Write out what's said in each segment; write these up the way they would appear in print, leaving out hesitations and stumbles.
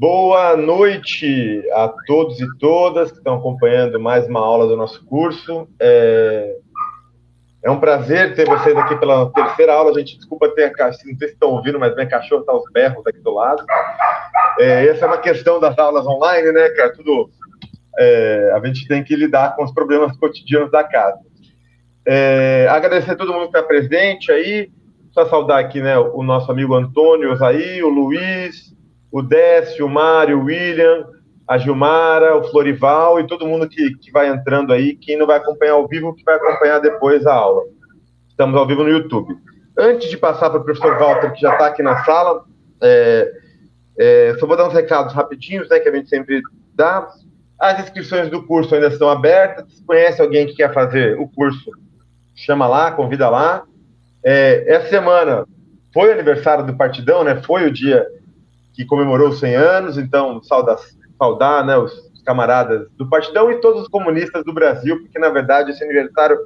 Boa noite a todos e todas que estão acompanhando mais uma aula do nosso curso. É um prazer ter vocês aqui pela terceira aula. Gente, desculpa ter a cachorro, não sei se estão ouvindo, mas minha cachorra está aos berros aqui do lado. Essa é uma questão das aulas online, né, cara? A gente tem que lidar com os problemas cotidianos da casa. Agradecer a todo mundo que está presente aí. Só saudar aqui, né, o nosso amigo Antônio, o Luiz, o Décio, o Mário, o William, a Gilmara, o Florival e todo mundo que vai entrando aí. Quem não vai acompanhar ao vivo, que vai acompanhar depois a aula. Estamos ao vivo no YouTube. Antes de passar para o professor Walter, que já está aqui na sala, só vou dar uns recados rapidinhos, né, que a gente sempre dá. As inscrições do curso ainda estão abertas. Se conhece alguém que quer fazer o curso, chama lá, convida lá. Essa semana foi o aniversário do Partidão, né? Foi o dia que comemorou os 100 anos, então saudar, né, os camaradas do Partidão e todos os comunistas do Brasil, porque na verdade esse aniversário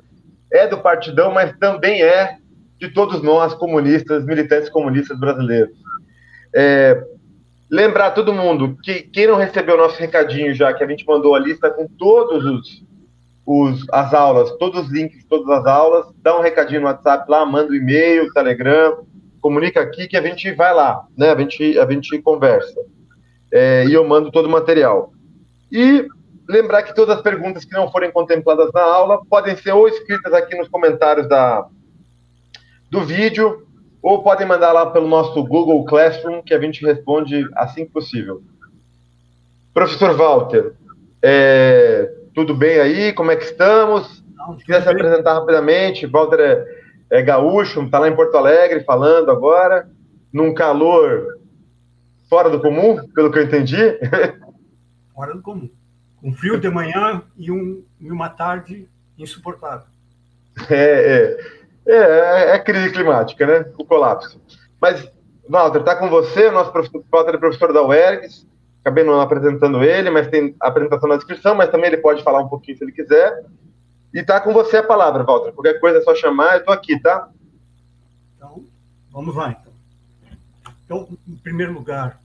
é do Partidão, mas também é de todos nós comunistas, militantes comunistas brasileiros. Lembrar todo mundo que quem não recebeu o nosso recadinho já, que a gente mandou a lista com todos as aulas, todos os links de todas as aulas, dá um recadinho no WhatsApp lá, manda um e-mail, Telegram, comunica aqui que a gente vai lá, né? A gente conversa. E eu mando todo o material. E lembrar que todas as perguntas que não forem contempladas na aula podem ser ou escritas aqui nos comentários do vídeo, ou podem mandar lá pelo nosso Google Classroom, que a gente responde assim que possível. Professor Walter, tudo bem aí? Como é que estamos? Se quiser se apresentar rapidamente, Walter é gaúcho, está lá em Porto Alegre falando agora, num calor fora do comum, pelo que eu entendi. Fora do comum. Com frio de manhã e uma tarde insuportável. É crise climática, né? O colapso. Mas, Walter, está com você, o nosso professor Walter é professor da UERGS, acabei não apresentando ele, mas tem a apresentação na descrição, mas também ele pode falar um pouquinho se ele quiser. E tá com você a palavra, Walter. Qualquer coisa é só chamar, eu tô aqui, tá? Então, vamos lá, então. Então, em primeiro lugar,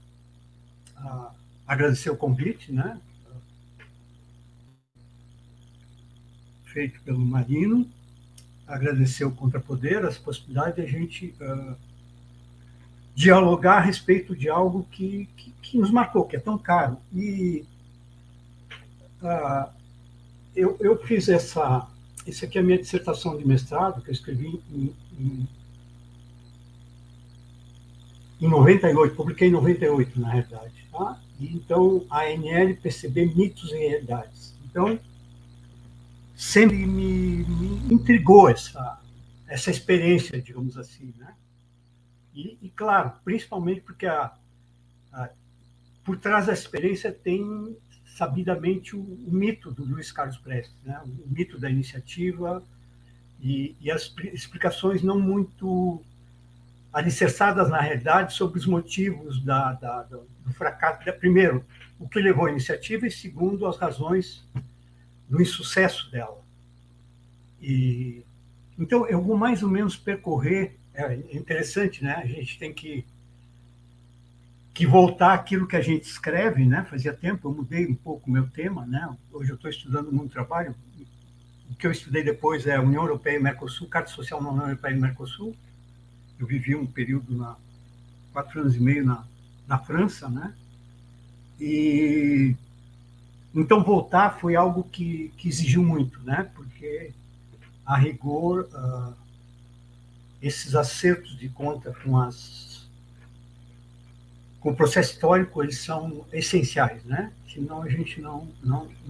agradecer o convite, né? Feito pelo Marino. Agradecer o Contrapoder, as possibilidades de a gente dialogar a respeito de algo que nos marcou, que é tão caro. E eu fiz essa aqui é a minha dissertação de mestrado, que eu escrevi em 98, publiquei em 98, na realidade. Tá? E, então, ANL, PCB, mitos e realidades. Então, sempre me intrigou essa experiência, digamos assim, né? E claro, principalmente porque por trás da experiência tem sabidamente o mito do Luiz Carlos Prestes, né? O mito da iniciativa e as explicações não muito alicerçadas na realidade sobre os motivos do fracasso. Primeiro, o que levou à iniciativa e, segundo, as razões do insucesso dela. E então eu vou mais ou menos percorrer. É interessante, né? A gente tem que voltar àquilo que a gente escreve, né? Fazia tempo, eu mudei um pouco o meu tema, né? Hoje eu estou estudando muito trabalho. O que eu estudei depois é União Europeia e Mercosul, Carta Social na União Europeia e Mercosul. Eu vivi um período 4 anos e meio na França, né? E então voltar foi algo que exigiu muito, né? Porque a rigor esses acertos de conta com o processo histórico, eles são essenciais, né? Senão a gente não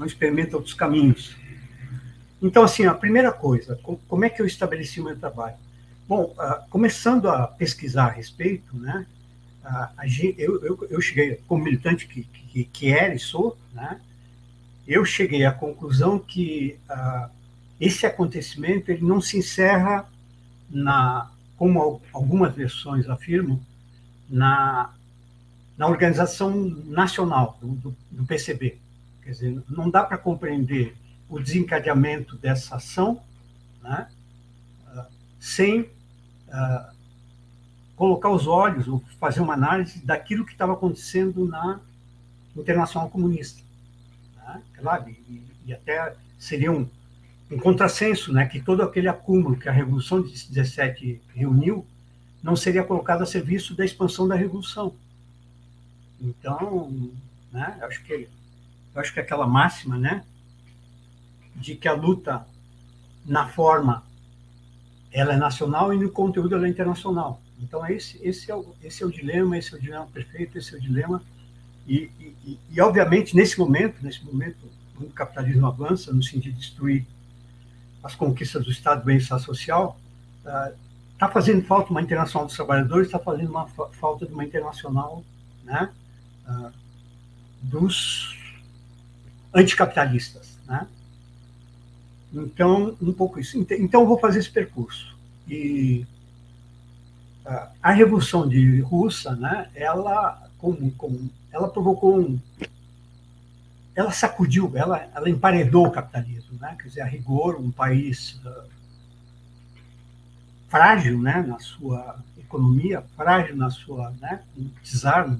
experimenta outros caminhos. Então, assim, a primeira coisa, como é que eu estabeleci o meu trabalho? Bom, começando a pesquisar a respeito, né? Eu cheguei, como militante que era e sou, né? Eu cheguei à conclusão que esse acontecimento ele não se encerra como algumas versões afirmam, na organização nacional do PCB. Quer dizer, não dá para compreender o desencadeamento dessa ação, né, sem colocar os olhos ou fazer uma análise daquilo que estava acontecendo na internacional comunista. Né? Claro, e até seria um contrassenso, né, que todo aquele acúmulo que a Revolução de 17 reuniu não seria colocado a serviço da expansão da Revolução. Então, né, eu acho que aquela máxima, né, de que a luta na forma ela é nacional e no conteúdo ela é internacional. Então esse é o dilema, esse é o dilema perfeito, esse é o dilema e obviamente nesse momento, o capitalismo avança no sentido de destruir as conquistas do Estado do bem-estar social, está fazendo falta uma internacional dos trabalhadores, está fazendo uma falta de uma internacional, né, dos anticapitalistas, né? Então, um pouco isso. Então, eu vou fazer esse percurso. E a Revolução Russa, né, ela provocou ela sacudiu, ela emparedou o capitalismo, né? Quer dizer, a rigor, um país frágil, né, na sua economia, frágil na sua, né, um czar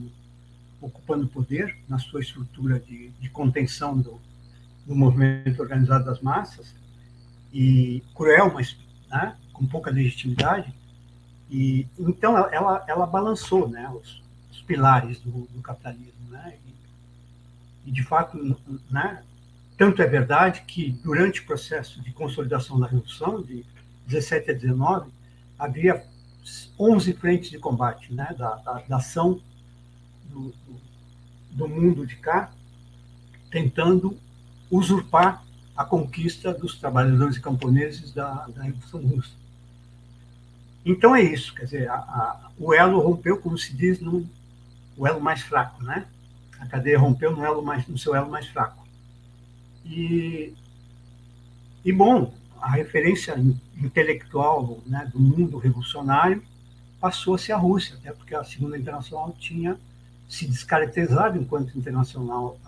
ocupando o poder, na sua estrutura de contenção do movimento organizado das massas, e cruel, mas, né, com pouca legitimidade. E então ela balançou, né, os pilares do capitalismo, né, e de fato, né, tanto é verdade que durante o processo de consolidação da Revolução de 17 a 19 havia 11 frentes de combate, né, da ação do mundo de cá, tentando usurpar a conquista dos trabalhadores e camponeses da Revolução Russa. Então é isso, quer dizer, o elo rompeu, como se diz, o elo mais fraco, né? A cadeia rompeu no seu elo mais fraco. E bom, a referência intelectual, né, do mundo revolucionário passou a ser a Rússia, até porque a Segunda Internacional tinha se descaracterizado enquanto internacional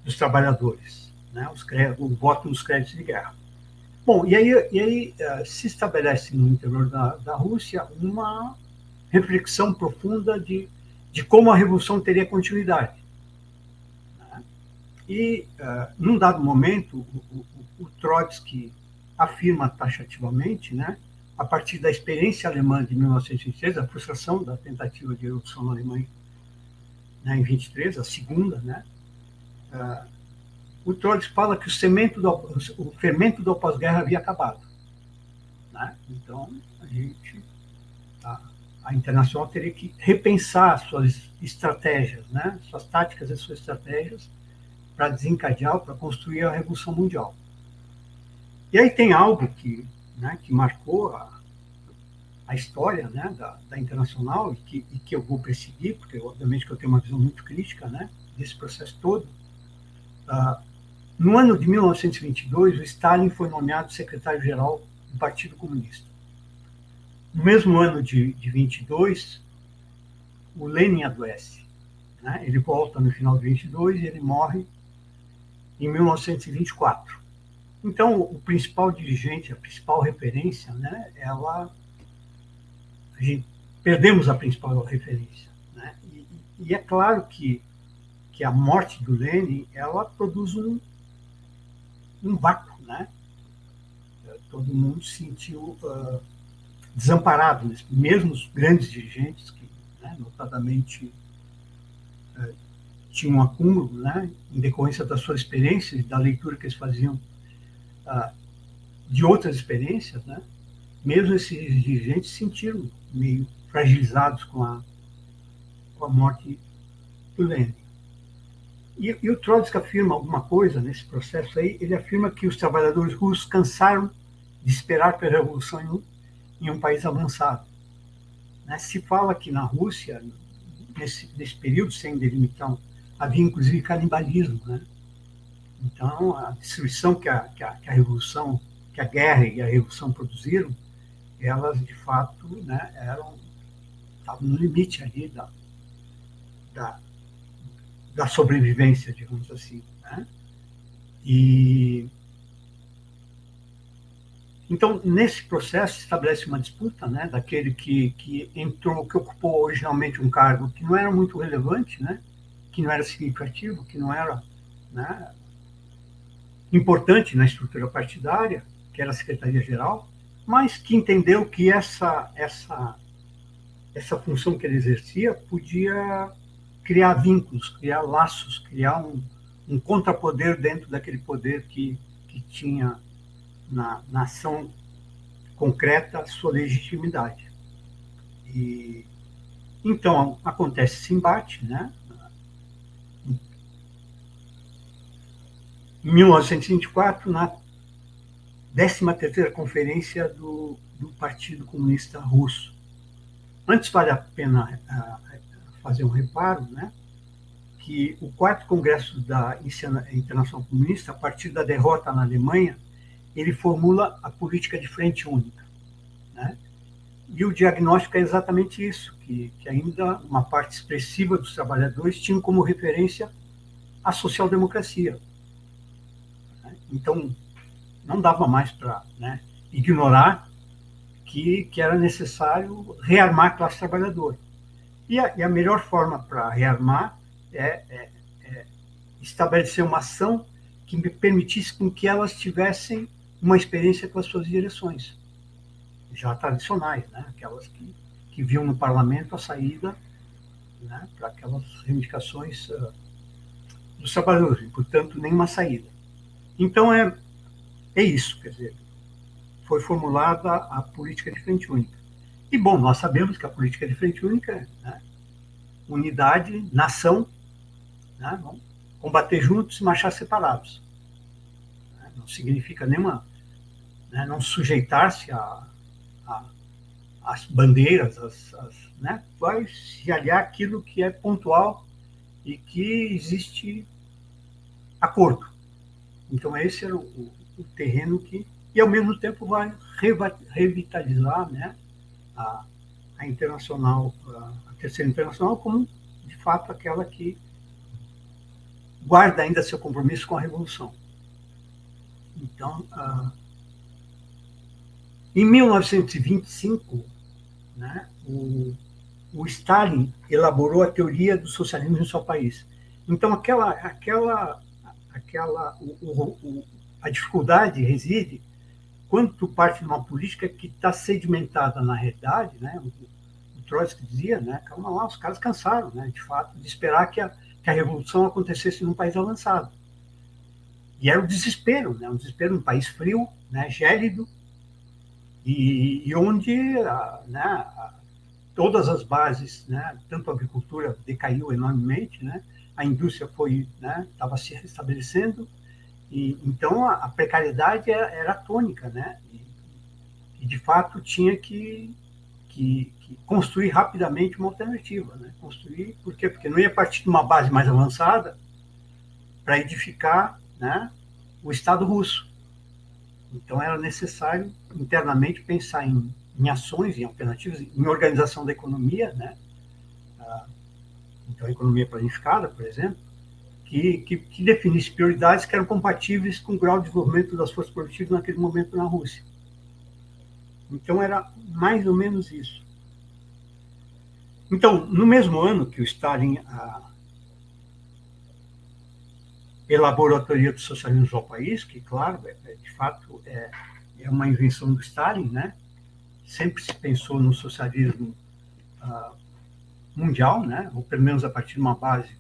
dos trabalhadores, né, o voto nos créditos de guerra. Bom, e aí se estabelece no interior da Rússia uma reflexão profunda de como a Revolução teria continuidade. Né? E, num dado momento, o Trotsky afirma taxativamente, né, a partir da experiência alemã de 1923, a frustração da tentativa de revolução na Alemanha, né, em 23, a segunda, né, o Trotsky fala que o fermento do pós-guerra havia acabado. Né? Então, a Internacional teria que repensar suas estratégias, né? Suas táticas e suas estratégias para desencadear, para construir a Revolução Mundial. E aí tem algo que marcou a história, né, da Internacional e que eu vou perseguir, porque obviamente que eu tenho uma visão muito crítica, né, desse processo todo. No ano de 1922, o Stalin foi nomeado secretário-geral do Partido Comunista. No mesmo ano de 22, o Lenin adoece. Né? Ele volta no final de 22 e ele morre em 1924. Então, o principal dirigente, a principal referência, né, perdemos a principal referência. Né? E é claro que a morte do Lenin, ela produz um vácuo, né? Todo mundo se sentiu desamparado, mesmo os grandes dirigentes que, né, notadamente, tinham um acúmulo, né, em decorrência da sua experiência e da leitura que eles faziam de outras experiências, né? Mesmo esses dirigentes se sentiram meio fragilizados com a morte do Lenin. E o Trotsky afirma alguma coisa nesse processo aí, ele afirma que os trabalhadores russos cansaram de esperar pela revolução em um país avançado. Né? Se fala que na Rússia, nesse período, sem delimitar, havia inclusive canibalismo. Né? Então, a destruição que a revolução, que a guerra e a revolução produziram, elas, de fato, né, estavam no limite ali da sobrevivência, digamos assim. Né? E então, nesse processo, se estabelece uma disputa, né, daquele que ocupou originalmente um cargo que não era muito relevante, né, que não era significativo, que não era, né, importante na estrutura partidária, que era a Secretaria-Geral, mas que entendeu que essa função que ele exercia podia criar vínculos, criar laços, criar um contrapoder dentro daquele poder que tinha na ação concreta sua legitimidade. E então acontece esse embate, né? Em 1924, na 13ª Conferência do Partido Comunista Russo. Antes, vale a pena fazer um reparo, né, que o 4º Congresso da Internacional Comunista, a partir da derrota na Alemanha, ele formula a política de frente única, né? E o diagnóstico é exatamente isso, que ainda uma parte expressiva dos trabalhadores tinham como referência a social-democracia. Então, não dava mais para, né, ignorar que era necessário rearmar a classe trabalhadora. E a melhor forma para rearmar é estabelecer uma ação que me permitisse com que elas tivessem uma experiência com as suas direções, já tradicionais, né? Aquelas que viam no parlamento a saída, né, para aquelas reivindicações dos trabalhadores, e, portanto, nenhuma saída. Então, é isso, quer dizer, foi formulada a política de frente única. E, bom, nós sabemos que a política de frente única é, né, unidade, nação, né, vamos combater juntos e marchar separados. Não significa nenhuma, né, não sujeitar-se às bandeiras, né, vai se aliar àquilo que é pontual e que existe acordo. Então, esse era o terreno que, e ao mesmo tempo vai revitalizar, né, a internacional, a Terceira Internacional, como de fato aquela que guarda ainda seu compromisso com a Revolução. Então, em 1925, né, o Stalin elaborou a teoria do socialismo em seu país. Então, a dificuldade reside quando tu parte de uma política que está sedimentada na realidade, né? O Trotsky dizia, né? Calma lá, os caras cansaram, né? De fato, de esperar que a revolução acontecesse num país avançado. E era o desespero, né? Um desespero num país frio, né? Gélido, e onde, né, todas as bases, né? Tanto a agricultura decaiu enormemente, né? A indústria estava se restabelecendo. E, então, a precariedade era tônica, né? E, de fato, tinha que construir rapidamente uma alternativa, né? Construir, por quê? Porque não ia partir de uma base mais avançada para edificar, né, o Estado russo. Então, era necessário, internamente, pensar em ações, em alternativas, em organização da economia, né? Então, a economia planificada, por exemplo, que definisse prioridades que eram compatíveis com o grau de desenvolvimento das forças produtivas naquele momento na Rússia. Então, era mais ou menos isso. Então, no mesmo ano que o Stalin elaborou a teoria do socialismo ao país, que, claro, de fato, é uma invenção do Stalin, né? Sempre se pensou no socialismo mundial, né? Ou pelo menos a partir de uma base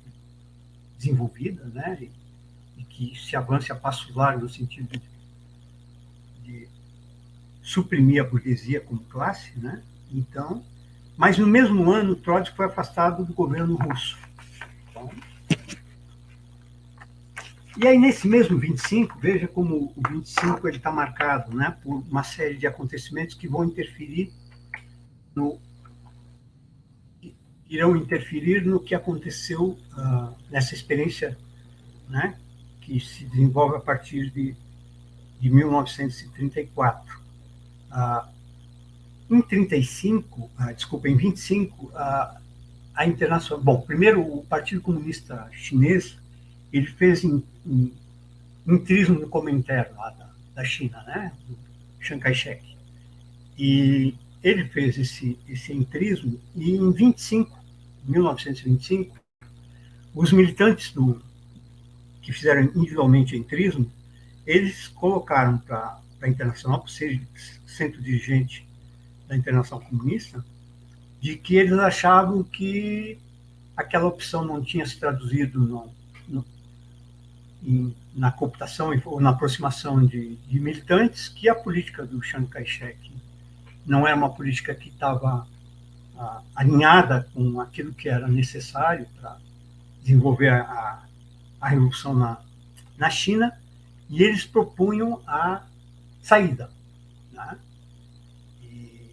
desenvolvida, né, e que se avance a passos largos no sentido de suprimir a burguesia como classe, né? Então, mas no mesmo ano, Trotsky foi afastado do governo russo. Então, e aí, nesse mesmo 25, veja como o 25 está marcado, né, por uma série de acontecimentos que vão interferir irão interferir no que aconteceu nessa experiência, né, que se desenvolve a partir de 1934. Em 25, a Internacional... Bom, primeiro, o Partido Comunista Chinês, ele fez entrismo no Comintern lá da China, né, do Chiang Kai-shek. E ele fez esse entrismo, e em 1925, os militantes que fizeram individualmente entrismo, eles colocaram para a Internacional, para ser centro dirigente da Internacional Comunista, de que eles achavam que aquela opção não tinha se traduzido na cooptação ou na aproximação de militantes, que a política do Chiang Kai-shek não era uma política que estava alinhada com aquilo que era necessário para desenvolver a revolução na China, e eles propunham a saída, né? E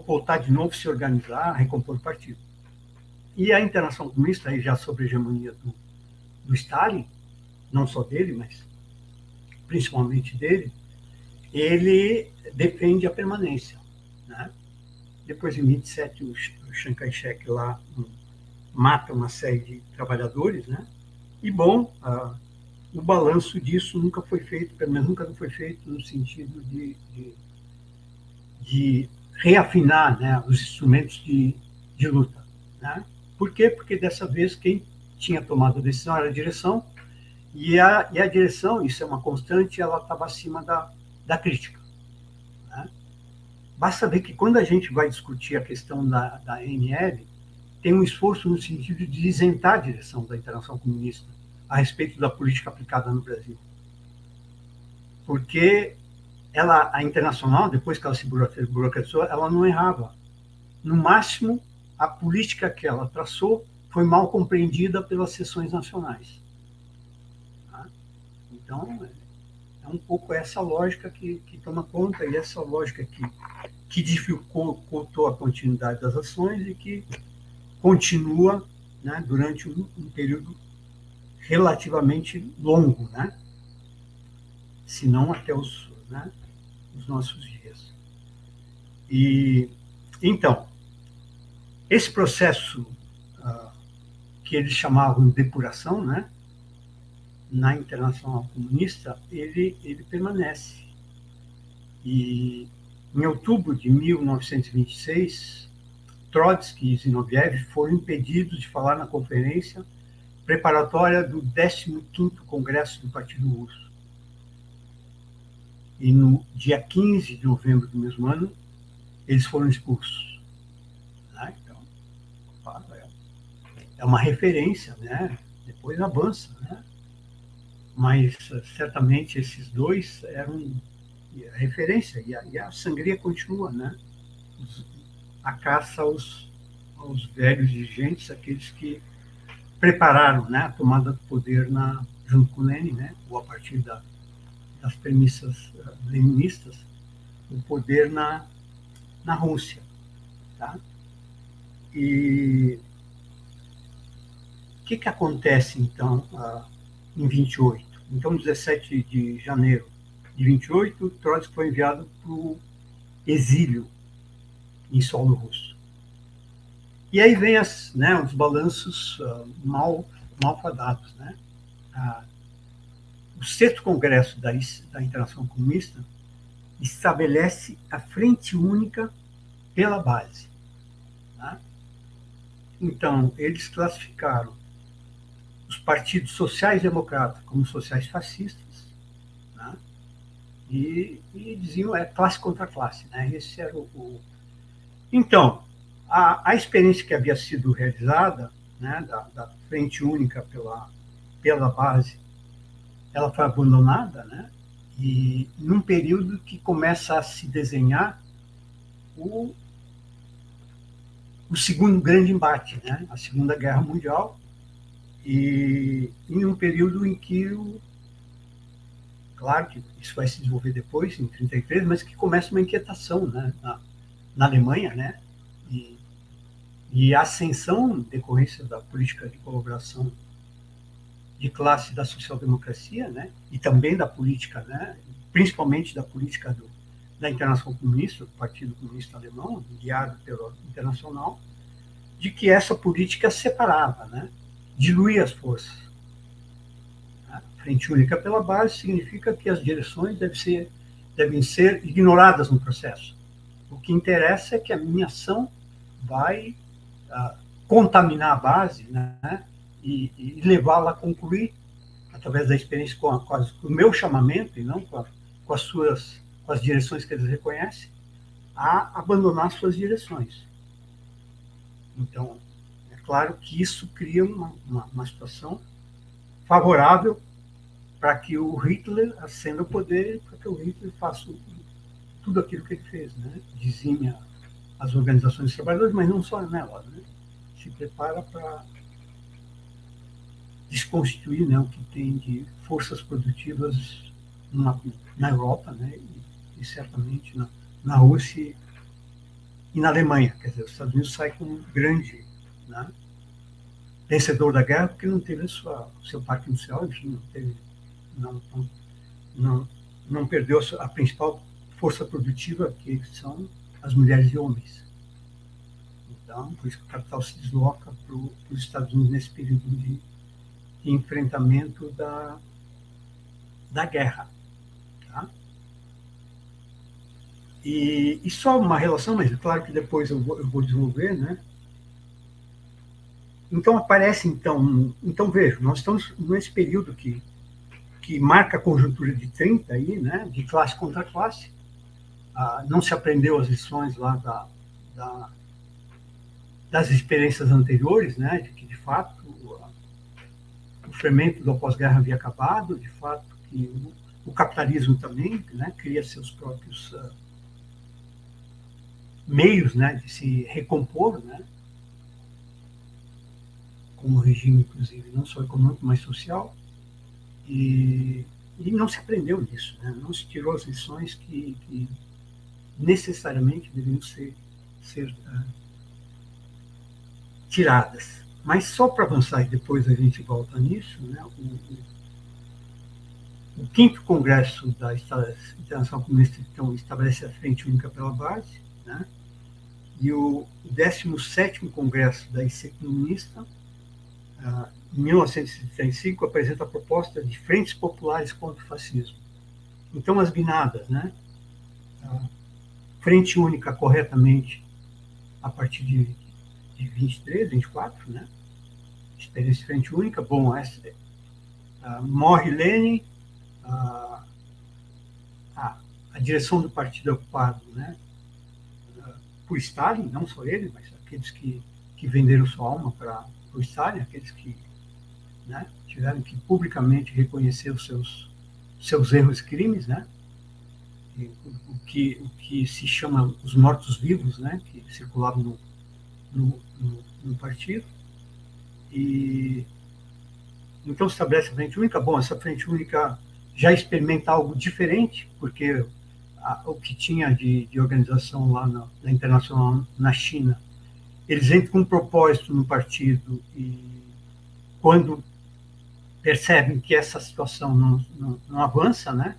voltar de novo, se organizar, recompor o partido. E a Internacional Comunista, aí já sob a hegemonia do Stalin, não só dele, mas principalmente dele, ele defende a permanência, né? Depois, em 27, o Chiang Kai-shek lá mata uma série de trabalhadores, né? E, bom, o balanço disso nunca foi feito, pelo menos nunca foi feito no sentido de reafinar, né, os instrumentos de luta, né? Por quê? Porque dessa vez quem tinha tomado a decisão era a direção, e a direção, isso é uma constante, ela estava acima da crítica, né? Basta ver que quando a gente vai discutir a questão da ANL, tem um esforço no sentido de isentar a direção da Internacional Comunista a respeito da política aplicada no Brasil. Porque a Internacional, depois que ela se burocratizou, ela não errava. No máximo, a política que ela traçou foi mal compreendida pelas seções nacionais. Então, é um pouco essa lógica que toma conta, e essa lógica que dificultou a continuidade das ações e que continua, né, durante um período relativamente longo, né? Se não até os nossos dias. E, então, esse processo que eles chamavam de depuração, né, na Internacional Comunista, ele permanece. E, em outubro de 1926, Trotsky e Zinoviev foram impedidos de falar na conferência preparatória do 15º Congresso do Partido Russo. E no dia 15 de novembro do mesmo ano, eles foram expulsos. Né? Então, é uma referência, né? Depois avança, né? Mas certamente esses dois eram a referência, e a sangria continua, né? A caça aos velhos dirigentes, aqueles que prepararam, né, a tomada do poder junto com Lenin, né, ou a partir das premissas leninistas, o poder na Rússia. Tá? E o que acontece, então, em 28? Então, 17 de janeiro de 28, Trotsky foi enviado para o exílio em solo russo. E aí vem os balanços malfadados, né? O sexto congresso da Internacional Comunista estabelece a frente única pela base. Né? Então, eles classificaram os partidos sociais-democratas como sociais-fascistas, né? e diziam classe contra classe. Né? Esse era Então, a experiência que havia sido realizada, né, da frente única pela base, ela foi abandonada, né, e num período que começa a se desenhar o segundo grande embate, né, a Segunda Guerra Mundial, e em um período em que claro que isso vai se desenvolver depois, em 33, mas que começa uma inquietação, né, na Alemanha, né, e a ascensão, decorrência da política de colaboração de classe da social-democracia, né, e também da política, né, principalmente da política da Internacional Comunista, do Partido Comunista Alemão, guiado pela Internacional, de que essa política separava, né, diluía as forças. A frente única pela base significa que as direções devem ser ignoradas no processo. O que interessa é que a minha ação vai contaminar a base, né, e levá-la a concluir, através da experiência com o meu chamamento, e não com as direções que eles reconhecem, a abandonar suas direções. Então, é claro que isso cria uma situação favorável para que o Hitler ascenda ao poder, para que o Hitler faça tudo aquilo que ele fez, né? Dizime as organizações dos trabalhadores, mas não só nelas, né? Se prepara para desconstituir, né, o que tem de forças produtivas na Europa, né? E certamente na Rússia e na Alemanha. Quer dizer, os Estados Unidos sai como um grande, né, vencedor da guerra, porque não teve o seu parque industrial, enfim, não perdeu a principal força produtiva, que são as mulheres e homens. Então, por isso que o capital se desloca para os Estados Unidos nesse período de enfrentamento da guerra. Tá? E só uma relação, mas claro que depois eu vou desenvolver, né? Então aparece, então vejo, nós estamos nesse período que marca a conjuntura de 30 aí, né? De classe contra classe. Não se aprendeu as lições lá das experiências anteriores, né? De que de fato o fermento da pós-guerra havia acabado, de fato que o capitalismo também, né? Cria seus próprios meios, né? De se recompor, né? Como regime, inclusive, não só econômico, mas social, e não se aprendeu nisso, né? Não se tirou as lições que necessariamente deveriam ser tiradas. Mas só para avançar, e depois a gente volta nisso, né? O 5º Congresso da Internacional Comunista, então, estabelece a Frente Única pela Base, né? E o 17º Congresso da IC Comunista, em 1935, apresenta a proposta de frentes populares contra o fascismo. Então, as guinadas, né? Frente Única corretamente a partir de 23, 24, né? Experiência de Frente Única. Bom, morre Lenin, a direção do partido é ocupado, né? Por Stalin, não só ele, mas aqueles que venderam sua alma para o Stalin, aqueles que, né, tiveram que publicamente reconhecer os seus erros e crimes, né? O que se chama os mortos-vivos, né? Que circulavam no partido. E então se estabelece a Frente Única. Bom, essa Frente Única já experimenta algo diferente, porque o que tinha de organização lá na Internacional, na China, eles entram com um propósito no partido e quando percebem que essa situação não avança, né?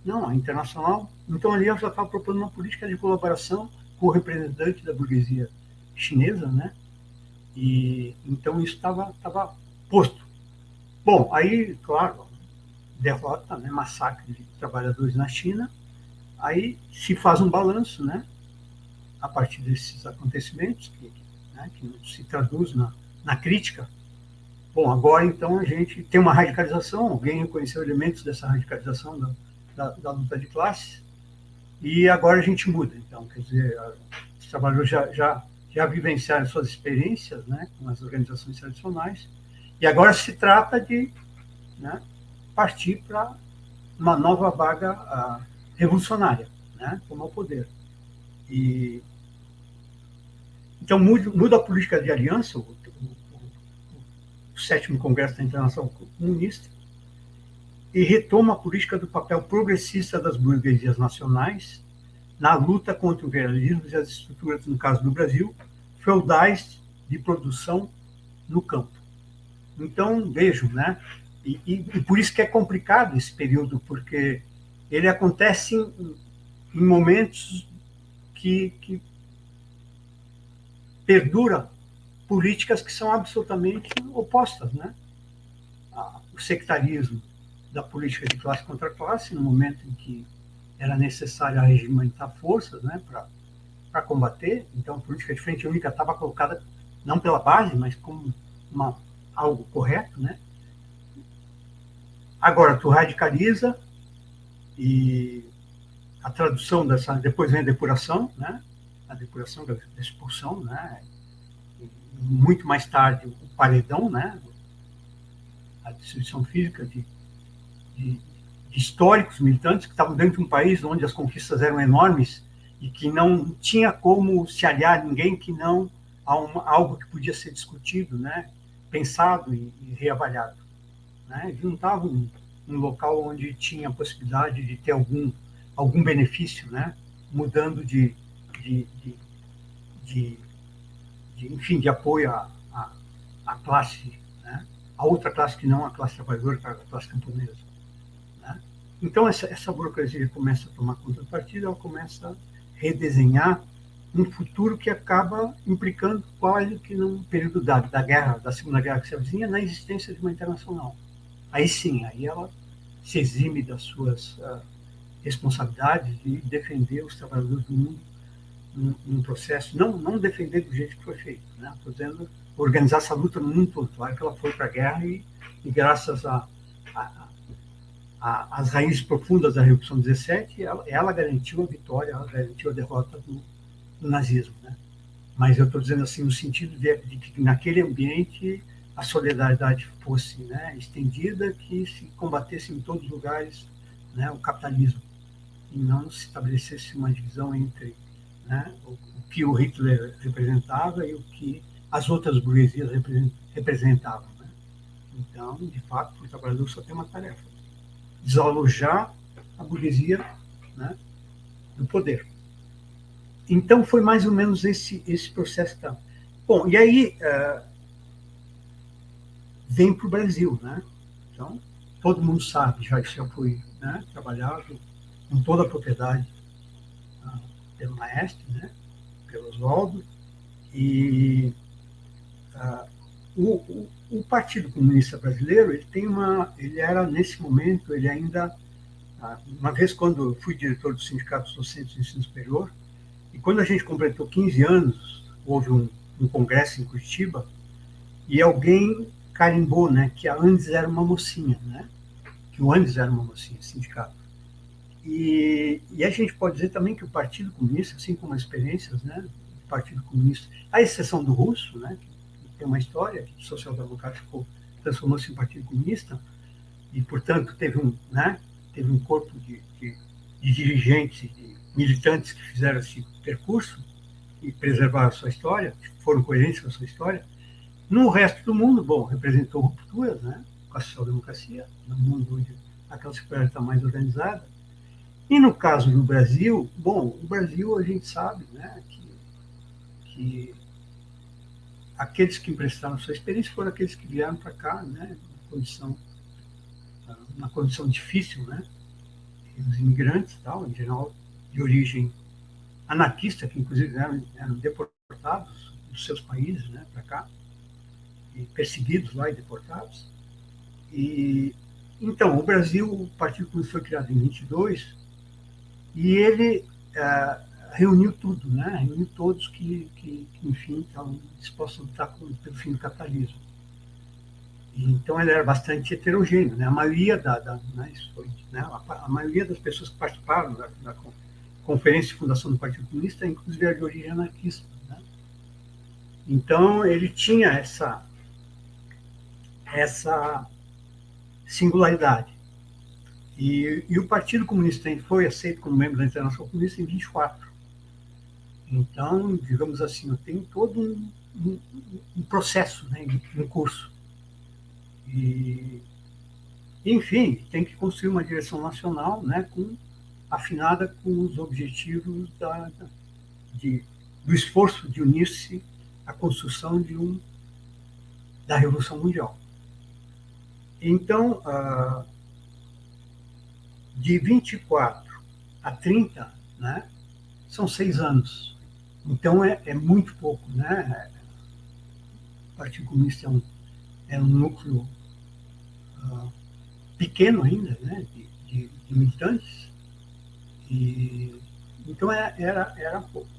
Não, a Internacional, então ali eu já estava propondo uma política de colaboração com o representante da burguesia chinesa, né? E então isso estava posto. Bom, aí, claro, derrota, né? Massacre de trabalhadores na China, aí se faz um balanço, né? A partir desses acontecimentos, né, que não se traduz na crítica. Bom, agora então a gente tem uma radicalização, alguém reconheceu elementos dessa radicalização da luta de classes, e agora a gente muda. Então, quer dizer, os trabalhadores já vivenciaram suas experiências, né, com as organizações tradicionais, e agora se trata de, né, partir para uma nova vaga revolucionária, né, tomar o poder. E então muda a política de aliança, o 7º Congresso da Internacional Comunista, e retoma a política do papel progressista das burguesias nacionais na luta contra o imperialismo e as estruturas, no caso do Brasil, feudais de produção no campo. Então, vejam, né? E por isso que é complicado esse período, porque ele acontece em momentos que perduram políticas que são absolutamente opostas, né? O sectarismo da política de classe contra classe, no momento em que era necessário regimentar forças, né, para combater. Então, a política de Frente Única estava colocada não pela base, mas como algo correto, né? Agora, tu radicaliza e a tradução dessa, depois vem a depuração, né? A depuração da expulsão, né? E muito mais tarde o paredão, né? A destruição física de, de históricos militantes que estavam dentro de um país onde as conquistas eram enormes e que não tinha como se aliar a ninguém que não a algo que podia ser discutido, né? Pensado e reavaliado, né? Eles não estavam um local onde tinha a possibilidade de ter algum benefício, né? Mudando de, de, de, enfim, de apoio à classe, né? A outra classe que não a classe trabalhadora, a classe camponesa, né? Então, essa burocrasia começa a tomar conta do partido, ela começa a redesenhar um futuro que acaba implicando quase que num período da guerra, da Segunda Guerra que se avizinha, na existência de uma internacional. Aí sim, aí ela se exime das suas responsabilidades de defender os trabalhadores do mundo num processo, não defender do jeito que foi feito, né? Estou dizendo organizar essa luta no mundo todo. Claro que ela foi para a guerra e graças às raízes profundas da Revolução 17, ela garantiu a vitória, ela garantiu a derrota do nazismo, né? Mas eu estou dizendo assim no sentido de que naquele ambiente a solidariedade fosse, né, estendida, que se combatesse em todos os lugares, né, o capitalismo e não se estabelecesse uma divisão entre, né, o que o Hitler representava e o que as outras burguesias representavam, né? Então, de fato, o trabalhador só tem uma tarefa: desalojar a burguesia, né, do poder. Então, foi mais ou menos esse processo. Bom, e aí vem para o Brasil, né? Então, todo mundo sabe, já foi, né, trabalhado com toda a propriedade pelo Maestre, né, pelo Oswaldo, e o Partido Comunista Brasileiro, ele era, nesse momento, ele ainda, uma vez quando eu fui diretor do Sindicato dos Docentes de Ensino Superior, e quando a gente completou 15 anos, houve um congresso em Curitiba, e alguém carimbou, né, que a Andes era uma mocinha, né? Que o Andes era uma mocinha, sindicato. E a gente pode dizer também que o Partido Comunista, assim como as experiências, né, do Partido Comunista, à exceção do Russo, né, que tem uma história que o social-democrático transformou-se em Partido Comunista e, portanto, teve um corpo de dirigentes, de militantes que fizeram esse percurso e preservaram a sua história, foram coerentes com a sua história. No resto do mundo, bom, representou rupturas, né, com a social-democracia, no mundo onde a classe operária está mais organizada. E no caso do Brasil, bom, o Brasil a gente sabe, né, que aqueles que emprestaram sua experiência foram aqueles que vieram para cá, né, uma condição difícil, né, os imigrantes, tal, em geral de origem anarquista, que inclusive eram deportados dos seus países, né, para cá, e perseguidos lá e deportados. E então o Brasil, o Partido Comunista foi criado em 22 e ele reuniu tudo, né? Reuniu todos que enfim, estavam dispostos a lutar pelo fim do capitalismo. E, então ele era bastante heterogêneo, né? A maioria a maioria das pessoas que participaram da conferência de fundação do Partido Comunista, inclusive, era de origem anarquista, né? Então ele tinha essa singularidade. E o Partido Comunista foi aceito como membro da Internacional Comunista em 24. Então, digamos assim, tem todo um processo, né, em curso. E, enfim, tem que construir uma direção nacional, né, afinada com os objetivos do esforço de unir-se à construção da Revolução Mundial. Então, de 24 a 30, né, são 6 anos. Então, é muito pouco, né? O Partido Comunista é um núcleo pequeno ainda, né, de militantes. E, então, era pouco.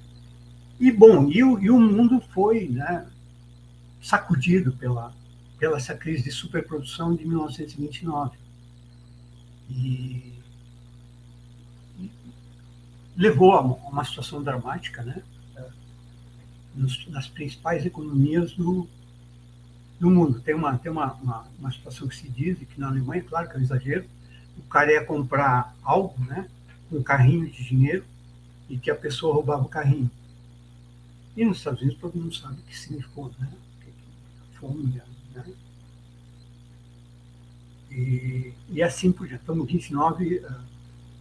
E, bom, e o mundo foi, né, sacudido pela pela essa crise de superprodução de 1929. E levou a uma situação dramática, né? Nas principais economias do mundo. Tem uma situação que se diz, e que na Alemanha, claro que é um exagero, o cara ia comprar algo, né, com um carrinho de dinheiro, e que a pessoa roubava o carrinho. E nos Estados Unidos todo mundo sabe o que significou, né? Fome, né? E assim por diante. Estamos em 29.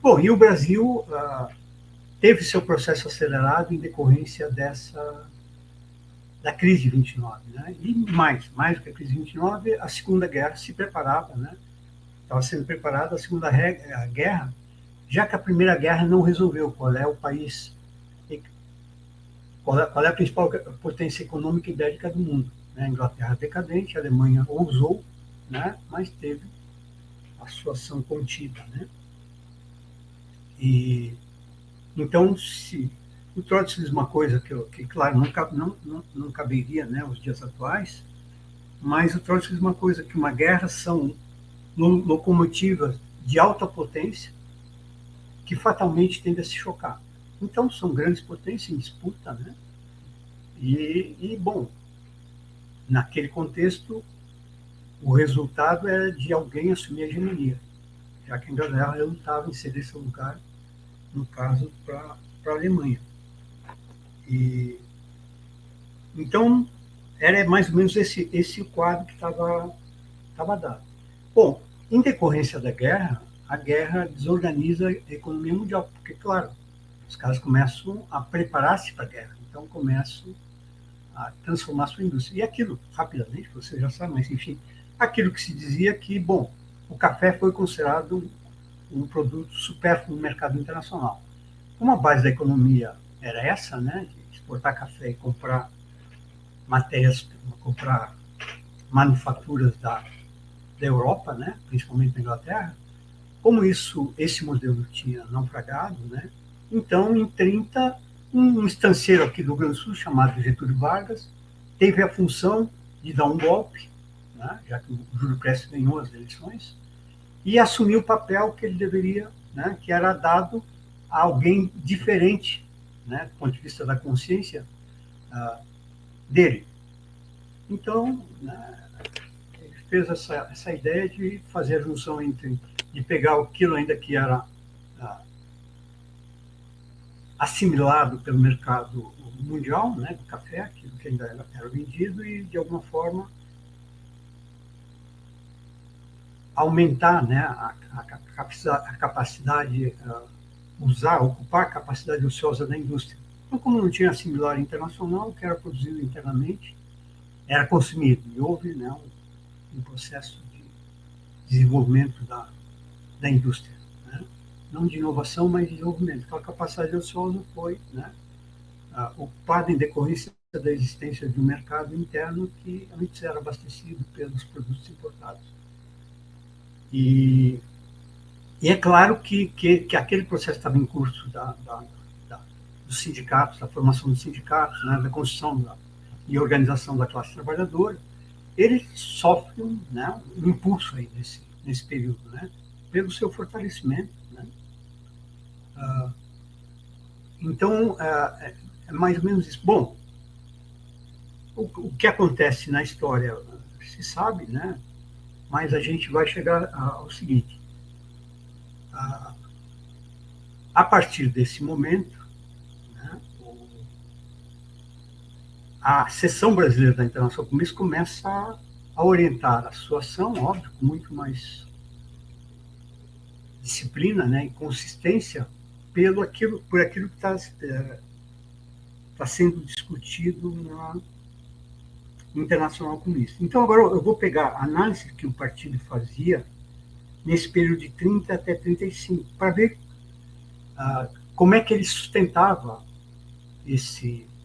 Bom, e o Brasil teve seu processo acelerado em decorrência da crise de 29, né? E mais do que a crise de 29, a Segunda Guerra se preparava, né? Estava sendo preparada a Segunda Guerra, já que a Primeira Guerra não resolveu qual é o país, qual é a principal potência econômica e bélica do mundo, né? A Inglaterra decadente, a Alemanha ousou, né? Mas teve a sua ação contida, né? E então, se o Trotsky diz uma coisa que claro, não caberia, né, aos dias atuais, mas o Trotsky diz uma coisa, que uma guerra são locomotivas de alta potência que fatalmente tendem a se chocar. Então, são grandes potências em disputa, né? Bom, naquele contexto, o resultado era de alguém assumir a hegemonia, já que a Inglaterra lutava em ceder seu lugar, no caso, para a Alemanha. Então, era mais ou menos esse quadro que estava dado. Bom, em decorrência da guerra, a guerra desorganiza a economia mundial, porque, claro, os caras começam a preparar-se para a guerra, então começam a transformar sua indústria. E aquilo, rapidamente, você já sabe, mas enfim, aquilo que se dizia que, bom, o café foi considerado um produto supérfluo no mercado internacional. Como a base da economia era essa, né, de exportar café e comprar comprar manufaturas da Europa, né, principalmente na Inglaterra, como esse modelo tinha naufragado, né, então, em 30, um estanceiro aqui do Rio Grande do Sul, chamado Getúlio Vargas, teve a função de dar um golpe, né, já que o Júlio Prestes ganhou as eleições, e assumiu o papel que ele deveria, né, que era dado a alguém diferente, né, do ponto de vista da consciência dele. Então, né, ele fez essa ideia de fazer a junção de pegar aquilo ainda que era assimilado pelo mercado mundial, né, do café, aquilo que ainda era vendido, e, de alguma forma, aumentar, né, a capacidade, ocupar a capacidade ociosa da indústria. Então, como não tinha assimilar internacional, o que era produzido internamente era consumido. E houve, né, um processo de desenvolvimento da indústria, né? Não de inovação, mas de desenvolvimento. Então, a capacidade ociosa foi, né, ocupada em decorrência da existência de um mercado interno que antes era abastecido pelos produtos importados. E é claro que aquele processo estava em curso dos sindicatos, da formação dos sindicatos, né, da construção e organização da classe trabalhadora. Ele sofre um impulso aí nesse período, né, pelo seu fortalecimento, né. Então, é mais ou menos isso. Bom, o que acontece na história se sabe, né, mas a gente vai chegar ao seguinte: a partir desse momento, né, a seção brasileira da Internacional do Comércio começa a orientar a sua ação, óbvio, com muito mais disciplina, né, e consistência por aquilo que está sendo discutido na Internacional Comunista. Então, agora eu vou pegar a análise que o partido fazia nesse período de 30 até 35, para ver como é que ele sustentava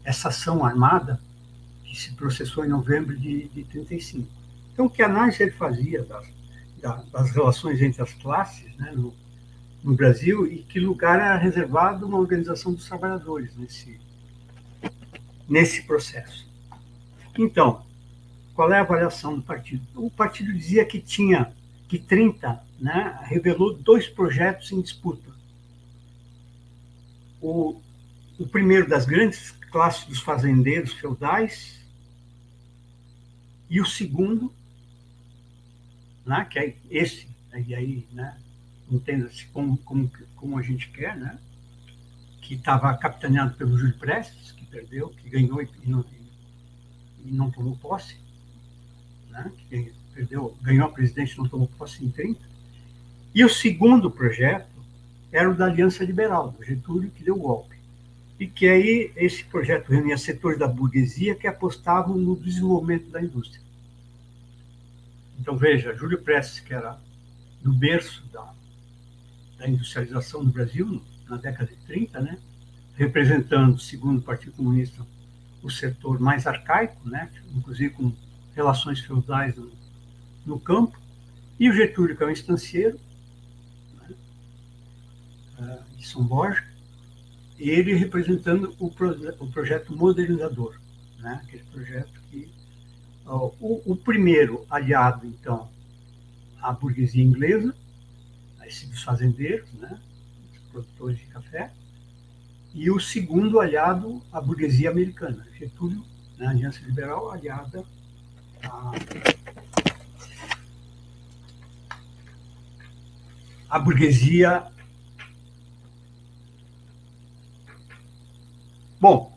essa ação armada que se processou em novembro de 35. Então, que análise ele fazia das relações entre as classes, né, no Brasil, e que lugar era reservado a uma organização dos trabalhadores nesse processo. Então, qual é a avaliação do partido? O partido dizia que tinha, que 30, né, revelou 2 projetos em disputa. O primeiro das grandes classes dos fazendeiros feudais e o segundo, né, que é esse, e aí, né, entenda-se como a gente quer, né, que estava capitaneado pelo Júlio Prestes, que perdeu, que ganhou e não tomou posse, né, que ganhou a presidência e não tomou posse em 30. E o segundo projeto era o da Aliança Liberal, do Getúlio, que deu o golpe. E que aí esse projeto reunia setores da burguesia que apostavam no desenvolvimento da indústria. Então, veja, Júlio Prestes, que era do berço da industrialização no Brasil, na década de 30, né, representando, segundo o Partido Comunista, o setor mais arcaico, né, inclusive com relações feudais no campo, e o Getúlio, que é um estancieiro, né, de São Borja, ele representando o projeto modernizador, né, aquele projeto que o primeiro aliado, então, à burguesia inglesa, a esses fazendeiros, né, os produtores de café, e o segundo aliado à burguesia americana, Getúlio, na Aliança Liberal, aliada à burguesia. Bom,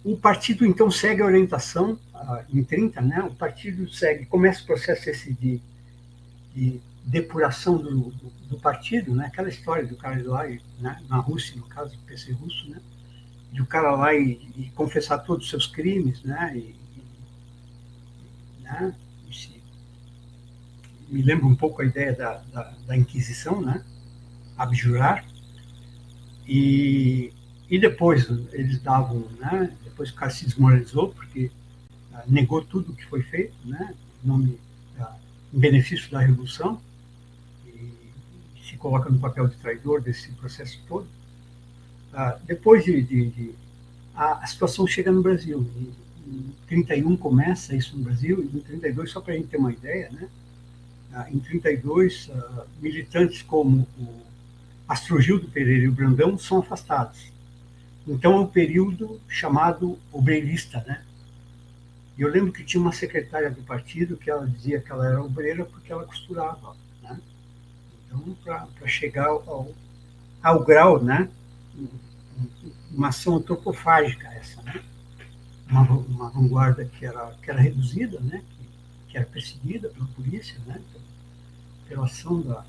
o partido, então, segue a orientação, em 30, né, o partido começa o processo esse de depuração do partido, né, aquela história do cara ir lá, né, na Rússia, no caso do PC russo, né, de o cara lá e confessar todos os seus crimes, né, né, me lembra um pouco a ideia da Inquisição, né, abjurar, e depois eles davam, né, depois o cara se desmoralizou, porque negou tudo o que foi feito, né, em benefício da Revolução, e se coloca no papel de traidor desse processo todo. Depois a situação chega no Brasil. Em 31 começa isso no Brasil, e em 32, só para a gente ter uma ideia, né, em 32, militantes como o Astrogildo Pereira e o Brandão são afastados. Então, é um período chamado obreirista, né? E eu lembro que tinha uma secretária do partido que ela dizia que ela era obreira porque ela costurava, né? Então, para chegar ao grau, né? Uma ação antropofágica essa, né? Uma vanguarda que era reduzida, né? Que era perseguida pela polícia, né? Pela ação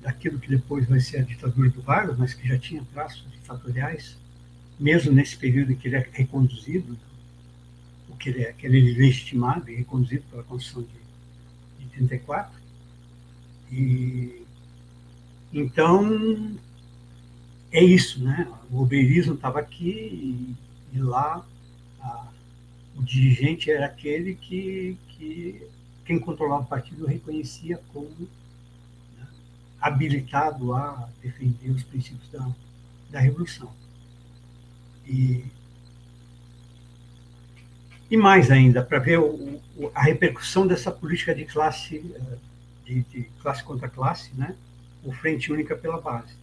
daquilo que depois vai ser a ditadura do Vargas, mas que já tinha traços ditatoriais, mesmo nesse período em que ele é reconduzido, que ele é legitimado e reconduzido pela Constituição de 34. E, então, é isso, né? O obreirismo estava aqui e lá o dirigente era aquele que quem controlava o partido reconhecia como, né, habilitado a defender os princípios da Revolução. E mais ainda, para ver a repercussão dessa política de classe contra classe, né? O Frente Única pela Base.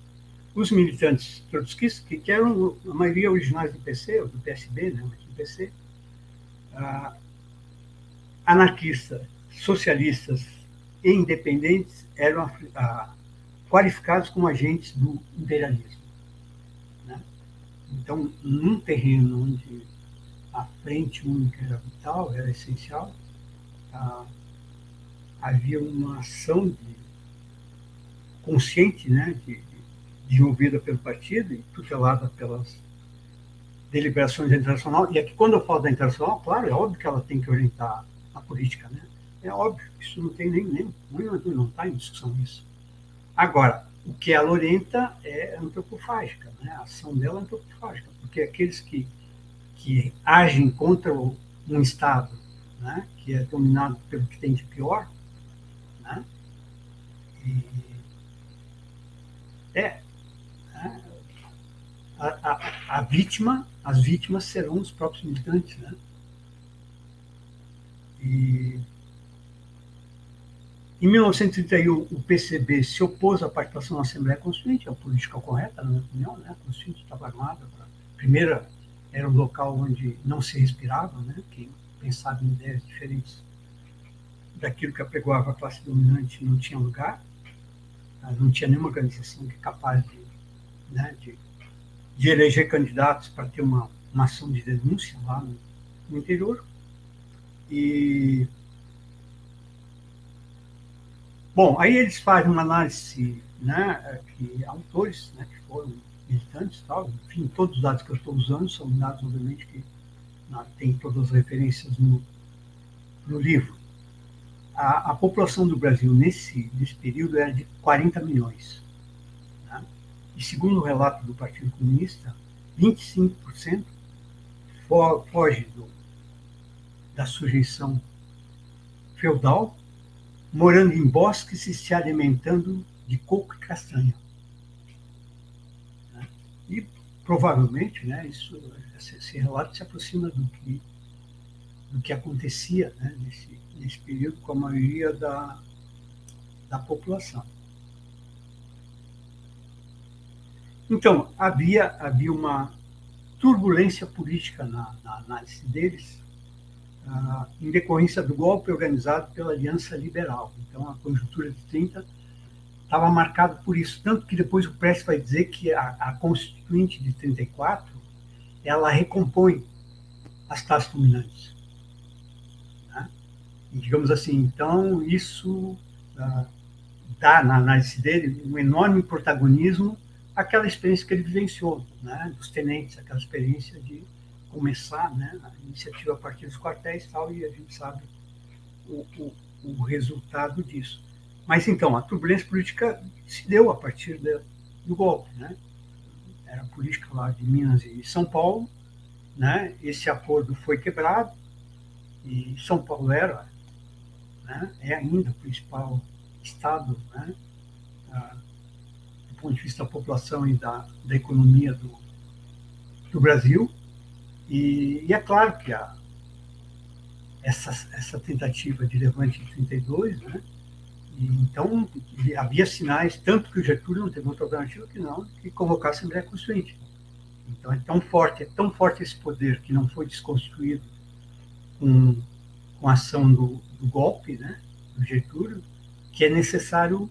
Os militantes trotskistas, que eram a maioria originais do PC, ou do PSB, né? Mas do PC, anarquistas, socialistas e independentes eram qualificados como agentes do imperialismo, né? Então, num terreno onde a Frente Única era vital, era essencial, havia uma ação consciente, né, desenvolvida pelo partido e tutelada pelas deliberações internacionais. E aqui, quando eu falo da internacional, claro, é óbvio que ela tem que orientar a política, né? É óbvio, isso não tem não está em discussão isso. Agora, o que ela orienta é antropofágica, né? A ação dela é antropofágica, porque aqueles que agem contra um Estado, né, que é dominado pelo que tem de pior, né, né, as vítimas serão os próprios militantes, né? E em 1931, o PCB se opôs à participação na Assembleia Constituinte, é a política correta, na minha opinião, né? A Constituinte estava armada. Primeira, era um local onde não se respirava, né? Quem pensava em ideias diferentes daquilo que apregoava a classe dominante não tinha lugar, não tinha nenhuma organização que capaz de, né, de eleger candidatos para ter uma ação de denúncia lá no interior. E bom, aí eles fazem uma análise, né, que autores, né, que foram militantes e tal, enfim, todos os dados que eu estou usando são dados, obviamente, que tem todas as referências no livro. A população do Brasil nesse período era de 40 milhões. Né? E segundo o relato do Partido Comunista, 25% foge da sujeição feudal, morando em bosques e se alimentando de coco e castanha. Né? E provavelmente, né, esse relato se aproxima do que acontecia, né, nesse período com a maioria da população. Então, havia uma turbulência política na análise deles, em decorrência do golpe organizado pela Aliança Liberal. Então, a conjuntura de 30 estava marcada por isso, tanto que depois o Prestes vai dizer que a Constituinte de 34 ela recompõe as classes dominantes. Né? E, digamos assim, então, isso dá, na análise dele, um enorme protagonismo àquela experiência que ele vivenciou, né, dos tenentes, aquela experiência de começar, né, a iniciativa a partir dos quartéis e tal, e a gente sabe o resultado disso. Mas, então, a turbulência política se deu a partir do golpe. Né? Era a política lá de Minas e São Paulo, né? Esse acordo foi quebrado, e São Paulo era, né, é ainda o principal estado, né, do ponto de vista da população e da economia do Brasil. E é claro que essa tentativa de levante de 32, né, e então havia sinais, tanto que o Getúlio não teve outra alternativa que convocar a Assembleia Constituinte. Então é tão forte esse poder que não foi desconstruído com a ação do golpe, né, do Getúlio, que é necessário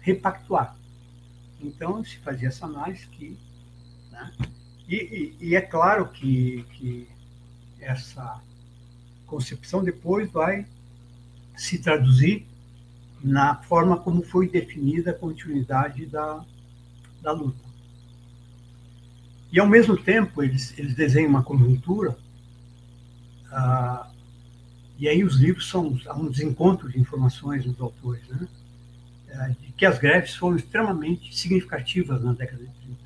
repactuar. Então se fazia essa análise né, e é claro que essa concepção depois vai se traduzir na forma como foi definida a continuidade da luta. E, ao mesmo tempo, eles desenham uma conjuntura, e aí os livros há um desencontro de informações dos autores, né, de que as greves foram extremamente significativas na década de 30.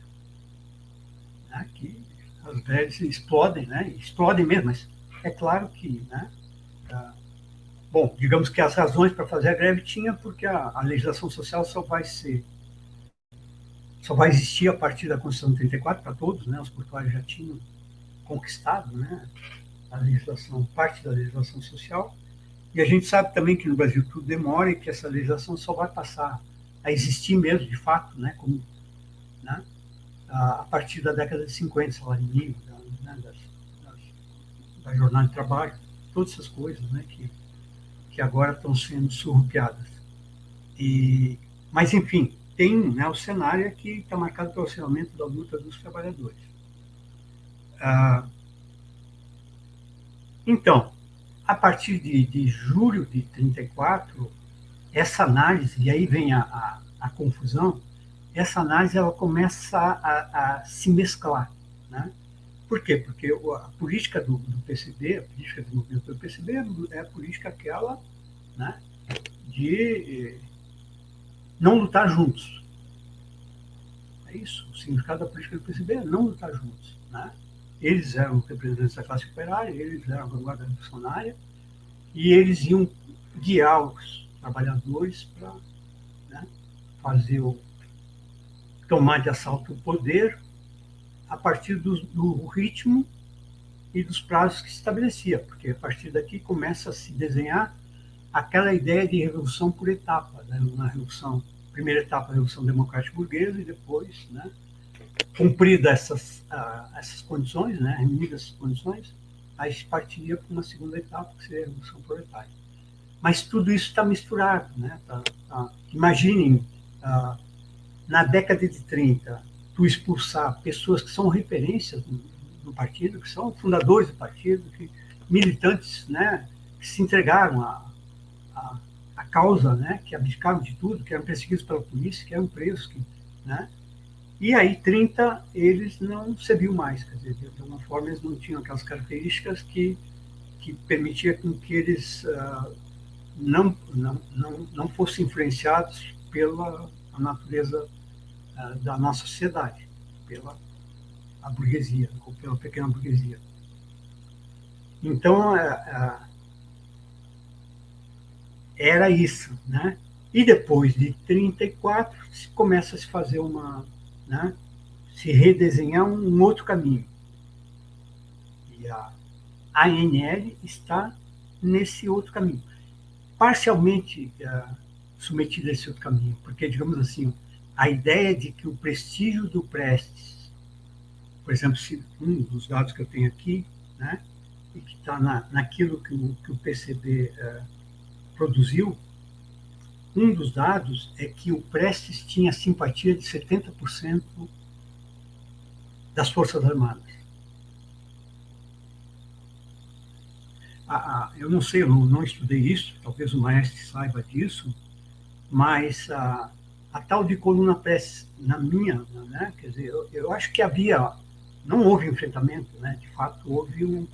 Né, que as greves explodem, né, explodem mesmo, mas é claro que, né, bom, digamos que as razões para fazer a greve tinha porque a legislação social só vai existir a partir da Constituição de 34 para todos, né? Os portuários já tinham conquistado, né, a legislação, parte da legislação social, e a gente sabe também que no Brasil tudo demora e que essa legislação só vai passar a existir mesmo, de fato, né, como, né, a partir da década de 50, salário mínimo, né, da jornada de trabalho, todas essas coisas, né, que agora estão sendo surrupiadas. Mas, enfim, tem, né, o cenário que está marcado pelo acirramento da luta dos trabalhadores. Então, a partir de julho de 34, essa análise, e aí vem a confusão, essa análise ela começa a se mesclar. Né? Por quê? Porque a política do PCB, a política do movimento do PCB é a política aquela, né, de não lutar juntos. É isso. O significado da política do PCB é não lutar juntos. Né? Eles eram representantes da classe operária, eles eram a vanguarda revolucionária, e eles iam guiar os trabalhadores para, né, fazer tomar de assalto o poder a partir do ritmo e dos prazos que se estabelecia, porque a partir daqui começa a se desenhar aquela ideia de revolução por etapa, né? Uma revolução, primeira etapa, a revolução democrática burguesa, e depois, né, cumprida essas condições, né, reunidas essas condições, aí se partiria para uma segunda etapa, que seria a revolução proletária. Mas tudo isso está misturado, né? Imaginem, na década de 30, tu expulsar pessoas que são referências no partido, que são fundadores do partido, militantes, né, que se entregaram a causa, né, que abdicaram de tudo, que eram perseguidos pela polícia, que eram presos, né? E aí, 30, eles não serviam mais, quer dizer, de alguma forma eles não tinham aquelas características que permitia com que eles não fossem influenciados pela natureza da nossa sociedade, pela a burguesia, ou pela pequena burguesia. Então, era isso, né? E depois de 34, começa a se fazer né, se redesenhar um outro caminho. E a ANL está nesse outro caminho, parcialmente submetida a esse outro caminho, porque, digamos assim, a ideia de que o prestígio do Prestes, por exemplo, se um dos dados que eu tenho aqui, né, e que está naquilo que o PCB produziu, um dos dados é que o Prestes tinha simpatia de 70% das Forças Armadas. Eu não sei, eu não estudei isso, talvez o Maestre saiba disso, mas a tal de coluna Prestes, na minha, né, quer dizer, eu acho que não houve enfrentamento, né, de fato houve um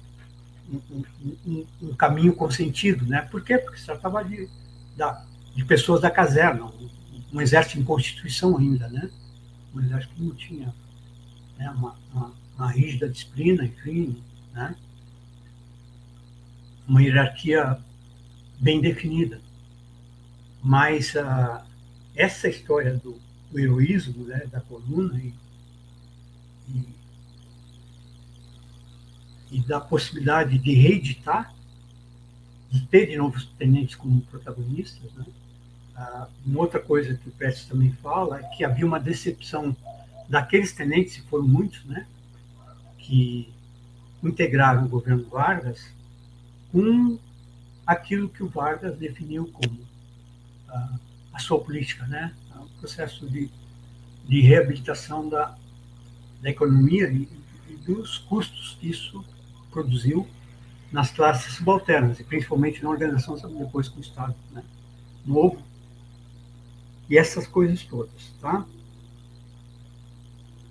caminho consentido, né, por quê? Porque se tratava de pessoas da caserna, um exército em constituição ainda, né, um exército que não tinha, né, uma rígida disciplina, enfim, né, uma hierarquia bem definida. Mas essa história do heroísmo, né, da coluna e da possibilidade de reeditar, de ter de novo os tenentes como protagonistas, né? Uma outra coisa que o Prestes também fala é que havia uma decepção daqueles tenentes, e foram muitos, né, que integraram o governo Vargas com aquilo que o Vargas definiu como a sua política, né, o processo de reabilitação da economia e dos custos que isso produziu nas classes subalternas, e principalmente na organização depois com o Estado, né, novo, e essas coisas todas, tá?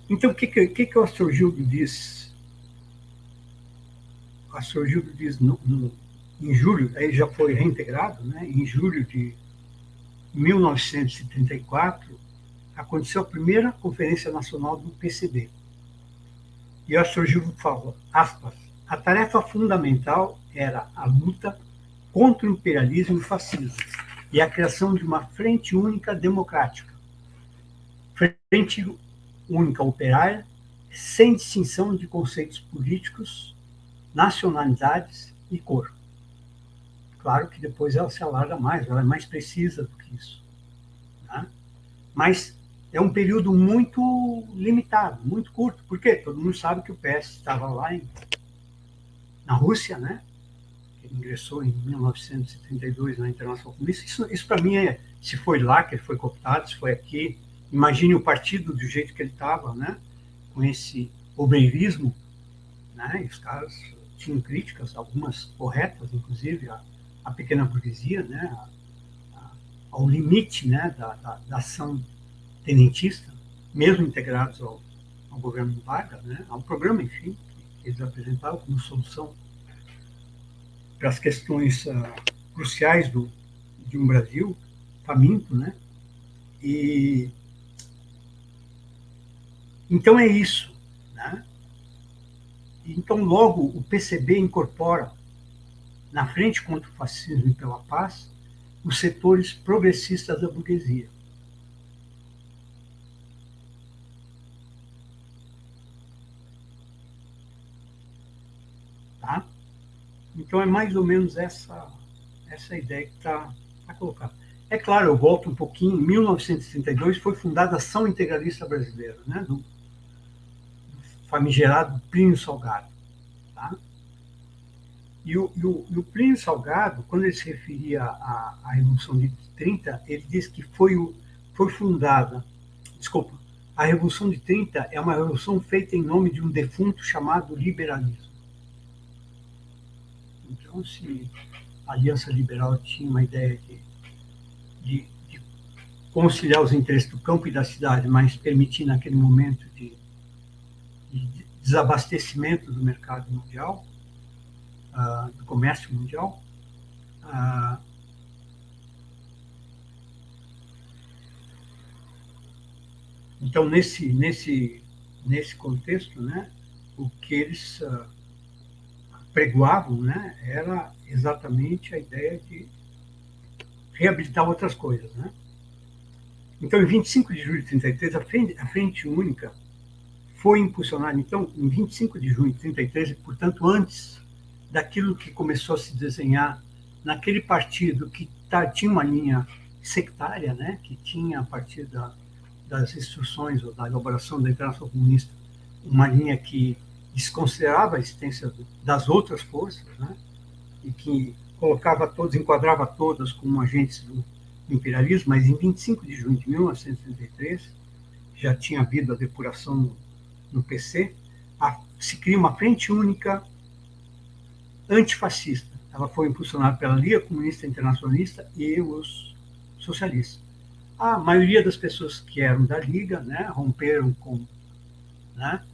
Então, o que o Astrogildo diz? O Astrogildo diz em julho, aí já foi reintegrado, né? Em julho de 1934, aconteceu a primeira Conferência Nacional do PCB. E o Astrogildo fala, aspas, a tarefa fundamental era a luta contra o imperialismo e o fascismo e a criação de uma frente única democrática. Frente única operária, sem distinção de conceitos políticos, nacionalidades e cor. Claro que depois ela se alarga mais, ela é mais precisa do que isso, né? Mas é um período muito limitado, muito curto. Por quê? Todo mundo sabe que o PS estava lá na Rússia, né? Ele ingressou em 1932 na Internacional Comunista. Isso para mim se foi lá que ele foi cooptado, se foi aqui. Imagine o partido do jeito que ele estava, né? Com esse obreirismo, né? E os caras tinham críticas, algumas corretas, inclusive, à pequena burguesia, né? Ao limite, né? Da ação tenentista, mesmo integrados ao governo Vargas, né? Ao programa, enfim, que eles apresentavam como solução para as questões cruciais de um Brasil faminto, né? E então é isso, né? Então logo o PCB incorpora na frente contra o fascismo e pela paz os setores progressistas da burguesia. Então, é mais ou menos essa ideia que está colocada. É claro, eu volto um pouquinho. Em 1932 foi fundada a Ação Integralista Brasileira, né, do famigerado Plínio Salgado. Tá? E o Plínio Salgado, quando ele se referia à Revolução de 30, ele disse que foi fundada. Desculpa, a Revolução de 30 é uma revolução feita em nome de um defunto chamado liberalismo. Então, se a Aliança Liberal tinha uma ideia de conciliar os interesses do campo e da cidade, mas permitir naquele momento de desabastecimento do mercado mundial, do comércio mundial, então nesse contexto, né, o que eles pregoavam, né, era exatamente a ideia de reabilitar outras coisas, né? Então, em 25 de julho de 33, a Frente Única foi impulsionada. Então, em 25 de junho de 33, e, portanto, antes daquilo que começou a se desenhar naquele partido que tinha uma linha sectária, né, que tinha, a partir das instruções ou da elaboração da Internacional Comunista, uma linha que desconsiderava a existência das outras forças, né, e que colocava todos, enquadrava todas como agentes do imperialismo, mas em 25 de junho de 1933 já tinha havido a depuração no PC, se cria uma frente única antifascista. Ela foi impulsionada pela Liga Comunista Internacionalista e os socialistas. A maioria das pessoas que eram da Liga, né, romperam com, né,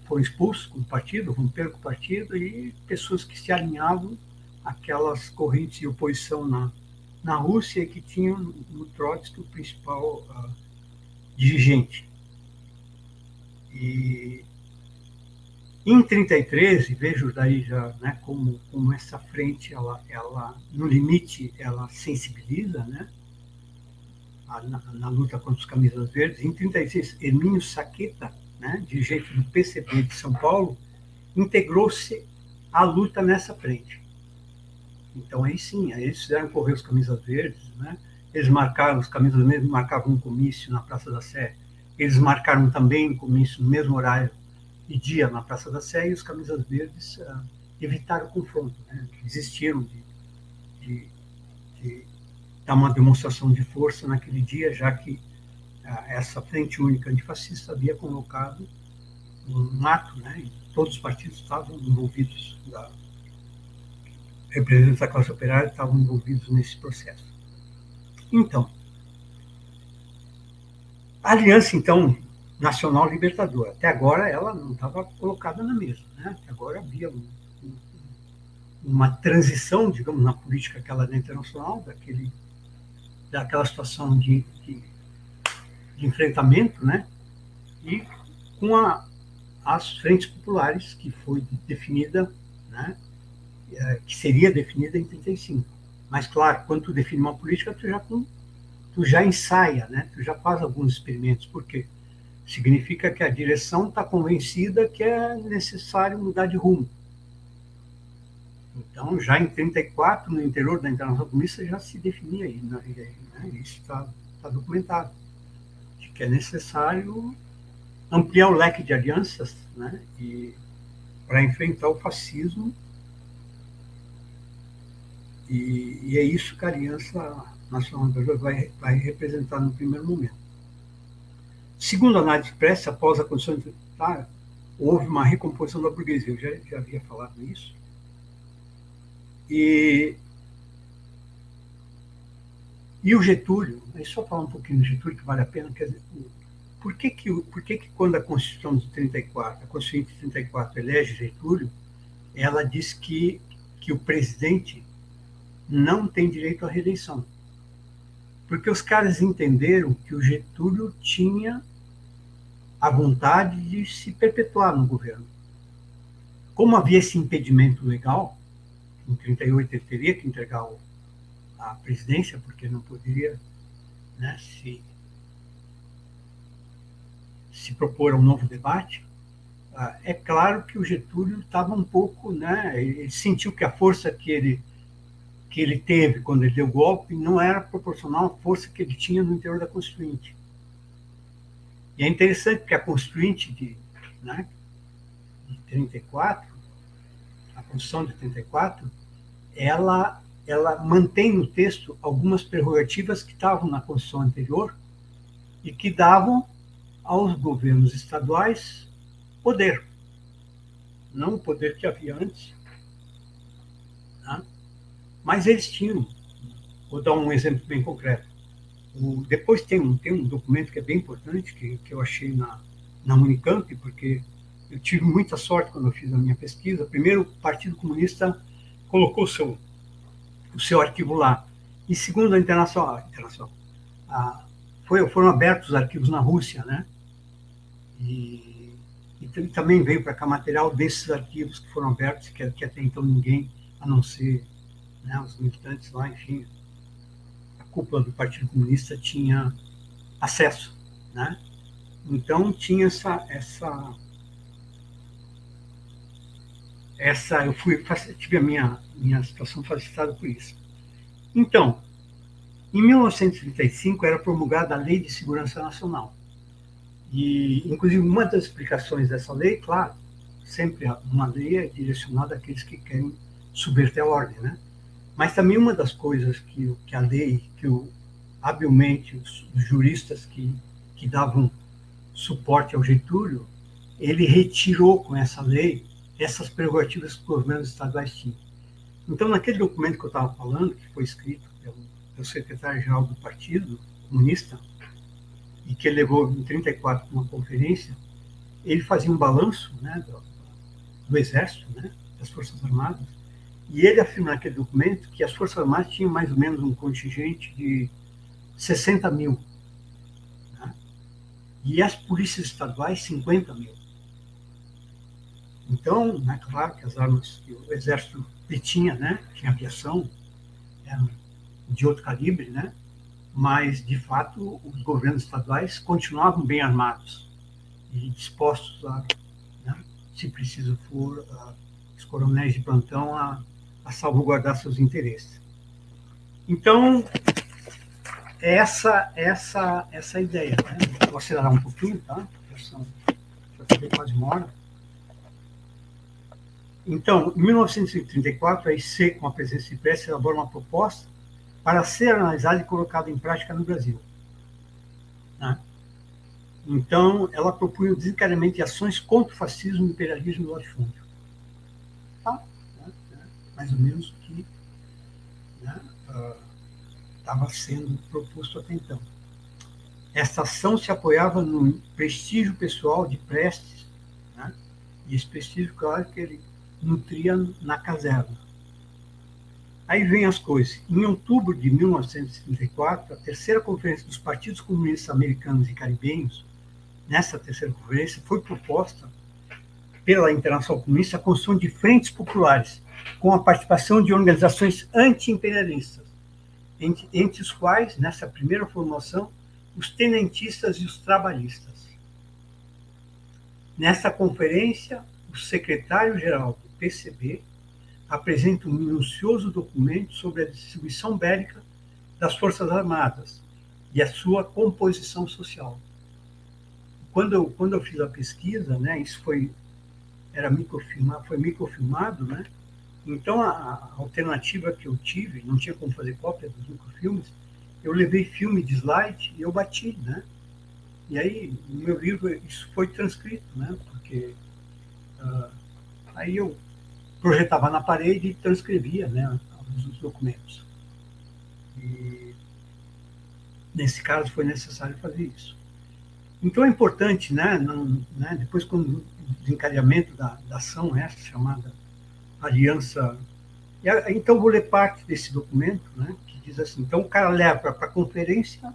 foram expulsos com o partido, romperam com o partido, e pessoas que se alinhavam àquelas correntes de oposição na Rússia, que tinham no Trotsky o principal dirigente. E em 33, vejo daí já, né, como essa frente, ela no limite, ela sensibiliza, né, na luta contra os camisas verdes. Em 36, Hermínio Saqueta, né, dirigente do PCB de São Paulo, integrou-se à luta nessa frente. Então, aí sim, aí eles fizeram correr os camisas verdes, né? Eles marcaram, os camisas verdes marcavam um comício na Praça da Sé, eles marcaram também um comício no mesmo horário e dia na Praça da Sé, e os camisas verdes evitaram o confronto, né? Desistiram de dar uma demonstração de força naquele dia, já que essa frente única antifascista havia convocado um ato, né? E todos os partidos estavam envolvidos, representantes da classe operária estavam envolvidos nesse processo. Então, a Aliança, então, Nacional Libertadora, até agora ela não estava colocada na mesa, né? Até agora havia uma transição, digamos, na política aquela internacional, daquela situação de enfrentamento, né? E com as frentes populares, que foi definida, né? Que seria definida em 35. Mas, claro, quando tu define uma política, tu já ensaia, né? Tu já faz alguns experimentos, porque significa que a direção está convencida que é necessário mudar de rumo. Então, já em 34, no interior da Internacional Comunista, já se definia aí, né? Isso está documentado, de que é necessário ampliar o leque de alianças, né? E para enfrentar o fascismo. E é isso que a Aliança Nacional Brasileira vai representar no primeiro momento. Segundo a análise expressa, após a Constituição Unitária, houve uma recomposição da burguesia. Eu já havia falado isso. E o Getúlio, é só falar um pouquinho do Getúlio, que vale a pena. Quer dizer, por que quando a Constituição de 34, a Constituinte de 34 elege Getúlio, ela diz que o presidente não tem direito à reeleição? Porque os caras entenderam que o Getúlio tinha a vontade de se perpetuar no governo. Como havia esse impedimento legal, em 38 ele teria que entregar a presidência, porque não poderia, né, se propor a um novo debate, É claro que o Getúlio estava um pouco, né, ele sentiu que a força que ele teve quando ele deu o golpe não era proporcional à força que ele tinha no interior da Constituinte. E é interessante que a Constituinte né, de 34, a Constituição de 34, ela mantém no texto algumas prerrogativas que estavam na Constituição anterior e que davam aos governos estaduais poder, não o poder que havia antes, né? Mas eles tinham. Vou dar um exemplo bem concreto. Depois tem um documento que é bem importante, que eu achei na Unicamp, porque eu tive muita sorte quando eu fiz a minha pesquisa. Primeiro, o Partido Comunista colocou o seu arquivo lá. E segundo, a Internacional foram abertos os arquivos na Rússia, né? E também veio para cá material desses arquivos que foram abertos, que até então ninguém, a não ser, né, os militantes lá, enfim, a cúpula do Partido Comunista tinha acesso, né? Então tinha eu tive a minha situação facilitada por isso. Então, em 1935 era promulgada a Lei de Segurança Nacional. E, inclusive, uma das explicações dessa lei, claro, sempre uma lei é direcionada àqueles que querem subverter a ordem, né? Mas também uma das coisas que a lei, habilmente os juristas que davam suporte ao Getúlio, ele retirou com essa lei essas prerrogativas que os governos estaduais tinham. Então, naquele documento que eu estava falando, que foi escrito pelo secretário-geral do Partido Comunista, e que ele levou em 34 para uma conferência, ele fazia um balanço, né, do Exército, né, das Forças Armadas, e ele afirma naquele documento que as Forças Armadas tinham mais ou menos um contingente de 60 mil, né, e as polícias estaduais 50 mil. Então, é claro que as armas que o Exército detinha, né, tinha aviação, eram de outro calibre, né, mas, de fato, os governos estaduais continuavam bem armados e dispostos a, né, se preciso for, os coronéis de plantão a salvaguardar seus interesses. Então, essa ideia. Né? Vou acelerar um pouquinho, tá? Já falei quase uma hora. Então, em 1934, a IC, com a presença de Prestes, elabora uma proposta para ser analisada e colocada em prática no Brasil. Né? Então, ela propunha o desencadeamento de ações contra o fascismo, o imperialismo e o latifúndio. Tá? Mais ou menos o que estava sendo proposto até então. Esta ação se apoiava no prestígio pessoal de Prestes, né? E esse prestígio, claro, que ele nutria na caserna. Aí vem as coisas. Em outubro de 1934, a terceira conferência dos partidos comunistas americanos e caribenhos, nessa terceira conferência, foi proposta pela Internacional Comunista a construção de frentes populares, com a participação de organizações anti-imperialistas, entre os quais, nessa primeira formulação, os tenentistas e os trabalhistas. Nessa conferência, o secretário-geral do PCB apresenta um minucioso documento sobre a distribuição bélica das Forças Armadas e a sua composição social. Quando eu fiz a pesquisa, né, isso foi microfilmado, né? Então a alternativa que eu tive, não tinha como fazer cópia dos microfilmes, eu levei filme de slide e eu bati, né? E aí no meu livro isso foi transcrito, né? Porque aí eu projetava na parede e transcrevia, né, os documentos. E, nesse caso, foi necessário fazer isso. Então, é importante, né, depois, quando o desencadeamento da ação essa, chamada Aliança... Então, vou ler parte desse documento, né, que diz assim, então, o cara leva para a Conferência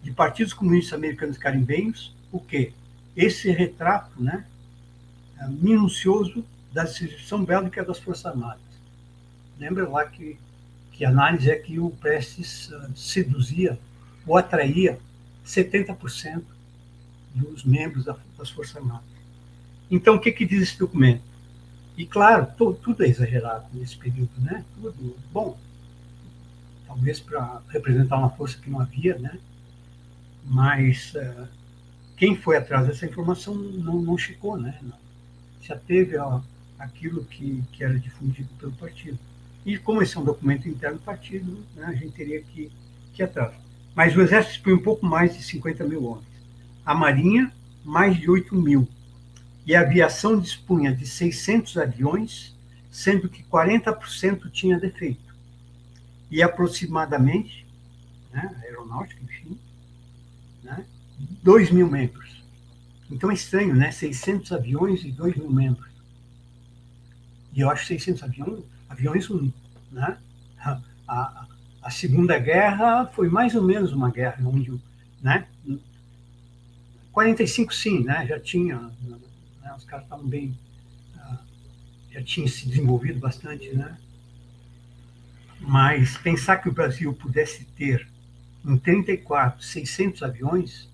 de Partidos Comunistas Americanos e Caribenhos o quê? Esse retrato, né, minucioso da distribuição bélica das Forças Armadas. Lembra lá que a análise é que o Prestes seduzia ou atraía 70% dos membros das Forças Armadas. Então, o que diz esse documento? E, claro, tudo é exagerado nesse período, né? Tudo, bom, talvez para representar uma força que não havia, né? Mas quem foi atrás dessa informação não checou, né? Não, se ateve àquilo que era difundido pelo partido. E como esse é um documento interno do partido, né, a gente teria que ir atrás. Mas o Exército dispõe um pouco mais de 50 mil homens. A Marinha, mais de 8 mil. E a aviação dispunha de 600 aviões, sendo que 40% tinha defeito. E aproximadamente, né, a aeronáutica, enfim, né, 2 mil membros. Então é estranho, né? 600 aviões e 2 mil membros. E eu acho 600 aviões né? A Segunda Guerra foi mais ou menos uma guerra onde, né? 45 sim, né? Já tinha, né? Os caras estavam bem, já tinham se desenvolvido bastante, né? Mas pensar que o Brasil pudesse ter em 34 600 aviões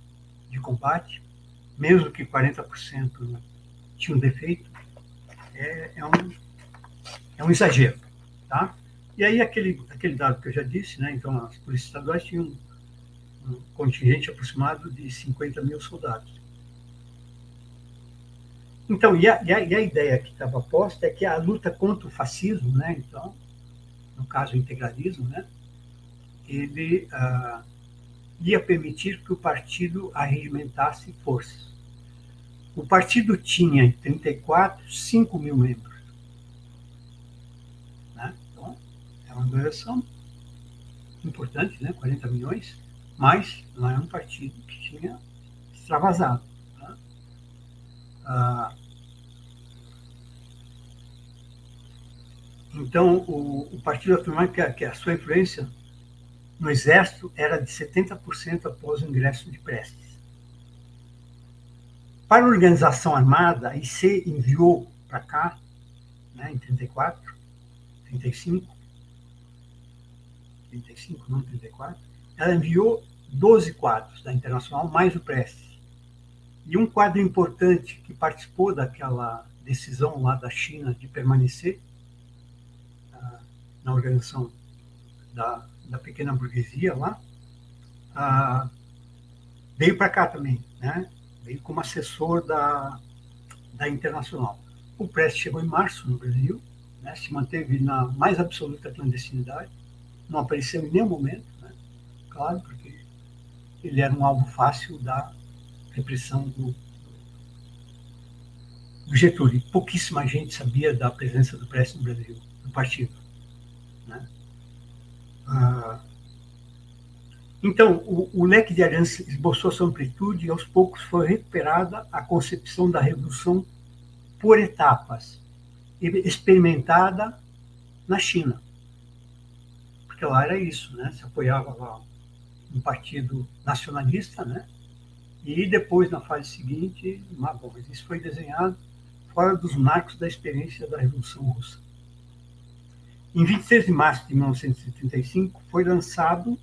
de combate, mesmo que 40% tinham defeito, é um exagero, tá? E aí aquele dado que eu já disse, né? Então as polícias estaduais tinham um contingente aproximado de 50 mil soldados. Então, e a ideia que estava posta é que a luta contra o fascismo, né? Então, no caso o integralismo, né? Ele ia permitir que o partido arregimentasse forças. O partido tinha, em 34, 5 mil membros. Né? Então, é uma organização importante, né? 40 milhões, mas não é um partido que tinha extravasado. Tá? Então, o partido afirmava que a sua influência no Exército era de 70% após o ingresso de Prestes. Para a organização armada, a IC enviou para cá, né, em 34, 35, não 34, ela enviou 12 quadros da Internacional, mais o Prestes. E um quadro importante que participou daquela decisão lá da China de permanecer na organização da pequena burguesia lá, veio para cá também, né? Veio como assessor da Internacional. O Prestes chegou em março no Brasil, né? Se manteve na mais absoluta clandestinidade, não apareceu em nenhum momento, né? Claro, porque ele era um alvo fácil da repressão do Getúlio. Pouquíssima gente sabia da presença do Prestes no Brasil, do partido. Né? Então, o leque de aliança esboçou sua amplitude e aos poucos foi recuperada a concepção da revolução por etapas, experimentada na China. Porque lá era isso, né? Se apoiava lá um partido nacionalista, né? E depois, na fase seguinte, mas isso foi desenhado fora dos marcos da experiência da Revolução Russa. Em 26 de março de 1935, foi lançado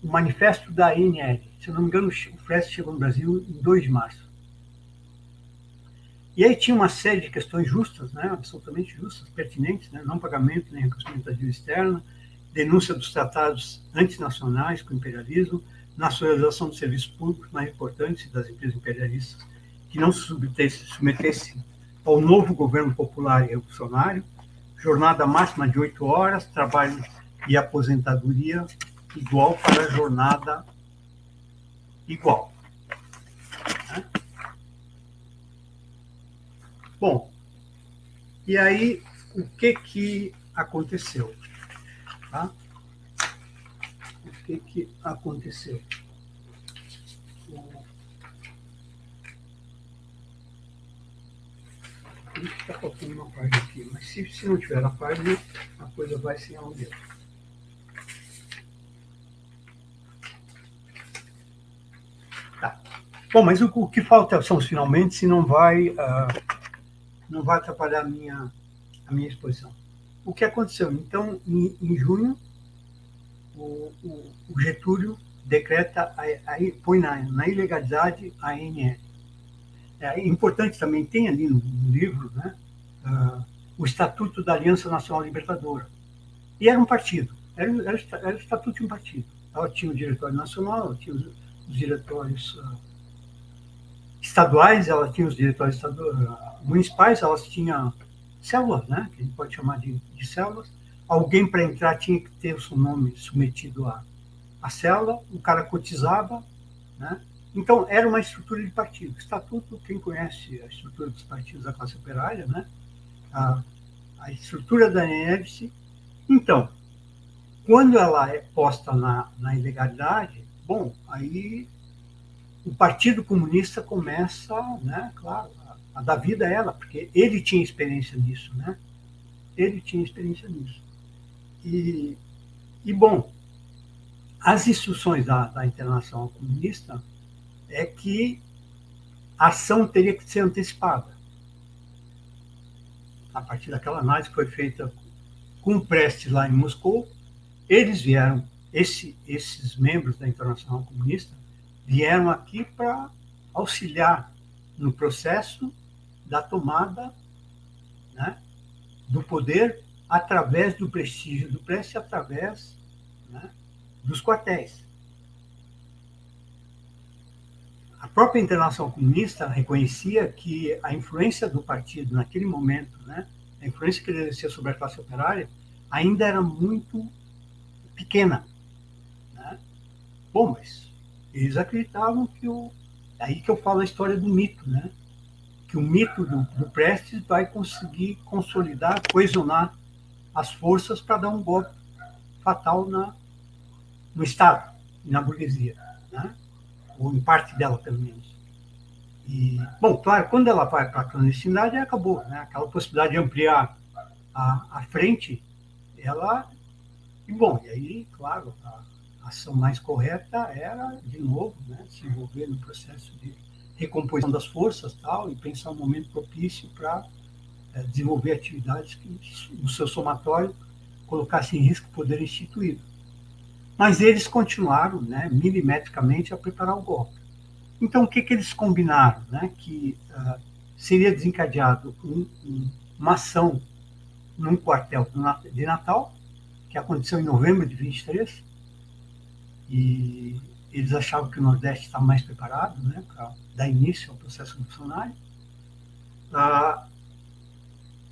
o Manifesto da ANL. Se eu não me engano, o Prestes chegou no Brasil em 2 de março. E aí tinha uma série de questões justas, né, absolutamente justas, pertinentes, né, não pagamento nem reconhecimento da dívida externa, denúncia dos tratados antinacionais com o imperialismo, nacionalização dos serviços públicos mais importantes das empresas imperialistas, que não se submetessem ao novo governo popular e revolucionário, jornada máxima de 8 horas, trabalho e aposentadoria igual para a jornada igual. Né? Bom, e aí o que aconteceu? Tá? O que aconteceu? Está faltando uma página aqui, mas se não tiver a página, a coisa vai sem aluguel. Tá. Bom, mas o que falta são os finalmente, se não vai atrapalhar a minha exposição. O que aconteceu? Então, em junho, o Getúlio decreta, põe na ilegalidade a ANL. É importante também, tem ali no livro, né, o Estatuto da Aliança Nacional Libertadora. E era um partido, era o estatuto de um partido. Ela tinha o diretório nacional, ela tinha os diretórios estaduais, ela tinha os diretórios municipais, elas tinham células, né, que a gente pode chamar de células. Alguém para entrar tinha que ter o seu nome submetido à célula, o cara cotizava, né? Então, era uma estrutura de partido. O estatuto, quem conhece a estrutura dos partidos da classe operária, né? A estrutura da ANEVSE. Então, quando ela é posta na ilegalidade, bom, aí o Partido Comunista começa, né, claro, a dar vida a ela, porque ele tinha experiência nisso, né? Ele tinha experiência nisso. E bom, as instruções da Internacional Comunista é que a ação teria que ser antecipada. A partir daquela análise que foi feita com o Prestes lá em Moscou, eles vieram, esses membros da Internacional Comunista, vieram aqui para auxiliar no processo da tomada, né, do poder através do prestígio do Prestes, através, né, dos quartéis. A própria Internacional Comunista reconhecia que a influência do partido naquele momento, né, a influência que ele exercia sobre a classe operária, ainda era muito pequena. Né? Bom, mas eles acreditavam que aí que eu falo a história do mito, né? Que o mito do Prestes vai conseguir consolidar, coesionar as forças para dar um golpe fatal no Estado, na burguesia, né? Ou em parte dela, pelo menos. E, bom, claro, quando ela vai para a clandestinidade, acabou, né? Aquela possibilidade de ampliar a frente, ela... E, bom, e aí, claro, a ação mais correta era, de novo, né, se envolver no processo de recomposição das forças tal, e pensar um momento propício para desenvolver atividades que, no seu somatório, colocassem em risco o poder instituído. Mas eles continuaram, né, milimetricamente, a preparar o golpe. Então, o que eles combinaram? Né? Que seria desencadeado uma ação num quartel de Natal, que aconteceu em novembro de 23, e eles achavam que o Nordeste estava mais preparado, né, para dar início ao processo revolucionário.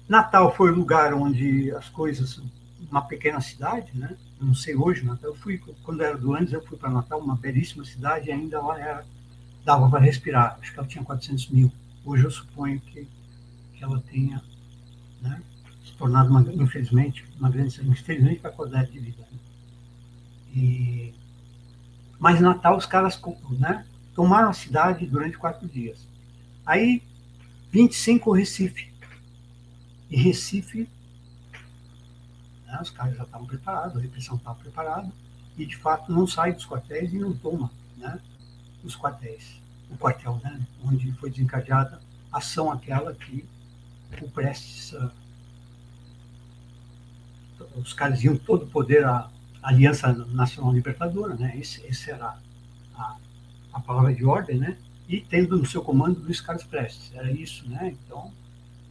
Natal foi o lugar onde as coisas, uma pequena cidade, né, não sei hoje, Natal, quando era do Andes, eu fui para Natal, uma belíssima cidade, e ainda lá dava para respirar, acho que ela tinha 400 mil. Hoje eu suponho que ela tenha, né, se tornado, infelizmente, uma grande, infelizmente, para a qualidade de vida. Né? Mas Natal, os caras, né, tomaram a cidade durante 4 dias. Aí, 25, Recife. E Recife, né, os caras já estavam preparados, a repressão estava preparada, e, de fato, não sai dos quartéis e não toma, né, os quartéis. O quartel, né, onde foi desencadeada a ação aquela que o Prestes... os caras iam todo o poder à Aliança Nacional Libertadora, né? Essa era a palavra de ordem, né? E tendo no seu comando Luiz Carlos Prestes, era isso, né? Então,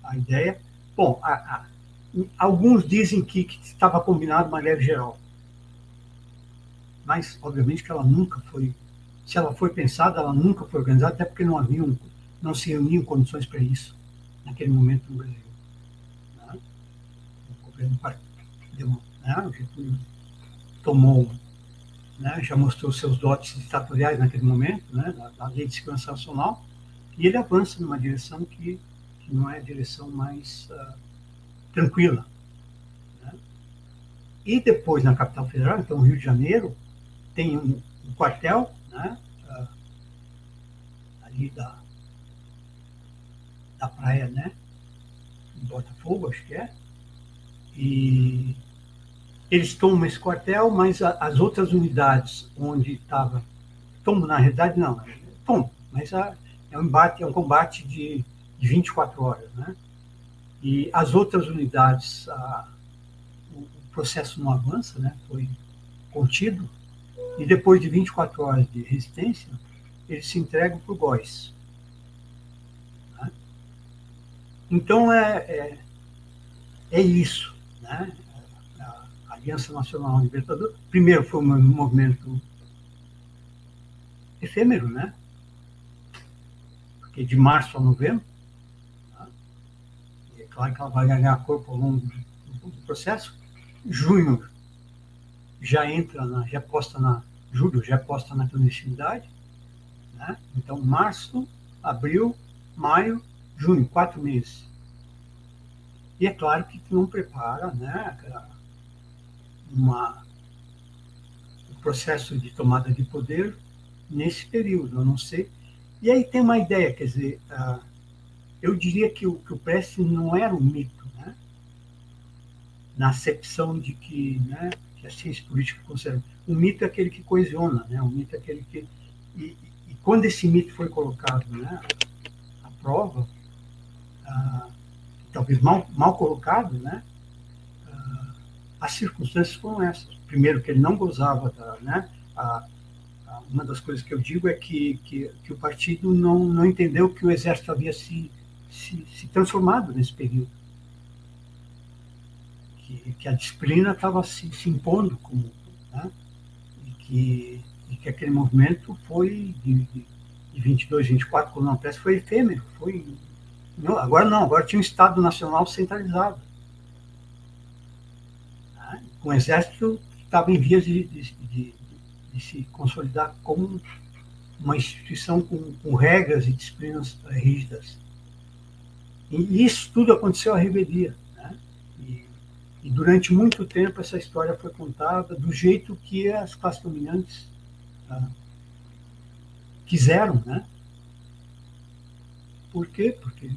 a ideia... Bom, alguns dizem que estava combinado uma greve geral, mas, obviamente, que ela nunca foi... Se ela foi pensada, ela nunca foi organizada, até porque não se reuniam condições para isso, naquele momento no Brasil. Né? O governo o Getúlio tomou, né, já mostrou seus dotes ditatoriais naquele momento, né, da Lei de Segurança Nacional, e ele avança numa direção que não é a direção mais tranquila. Né? E depois, na capital federal, então, Rio de Janeiro, tem um quartel, né, ali da praia, né, em Botafogo, acho que é, e eles tomam esse quartel, mas as outras unidades onde estava... Tomam, na realidade, não. Tomam, mas é um combate de 24 horas. Né? E as outras unidades, o processo não avança, né? Foi contido, e depois de 24 horas de resistência, eles se entregam para o Góis. Então, é isso, né? A Aliança Nacional Libertadora, primeiro foi um movimento efêmero, né? Porque de março a novembro, tá? E é claro que ela vai ganhar corpo ao longo do processo. Junho já entra, já posta julho já posta na clandestinidade, né? Então, março, abril, maio, junho, 4 meses. E é claro que tu não prepara, né, um processo de tomada de poder nesse período, a não ser. E aí tem uma ideia, quer dizer, eu diria que o Prestes não era um mito, né, na acepção de que, né, que a ciência política conserva. O mito é aquele que coesiona, né, o mito é aquele que. E quando esse mito foi colocado, né, à prova, talvez mal colocado, né, as circunstâncias foram essas. Primeiro, que ele não gozava da. Né, uma das coisas que eu digo é que o partido não entendeu que o exército havia se transformado nesse período. Que a disciplina estava se impondo, como, né, e que aquele movimento foi de 22, 24, quando não presta, foi efêmero. Agora tinha um Estado Nacional centralizado. Né, com o exército que estava em vias de se consolidar como uma instituição com regras e disciplinas rígidas. E isso tudo aconteceu à revelia. Né? E durante muito tempo essa história foi contada do jeito que as classes dominantes quiseram. Né? Por quê? Porque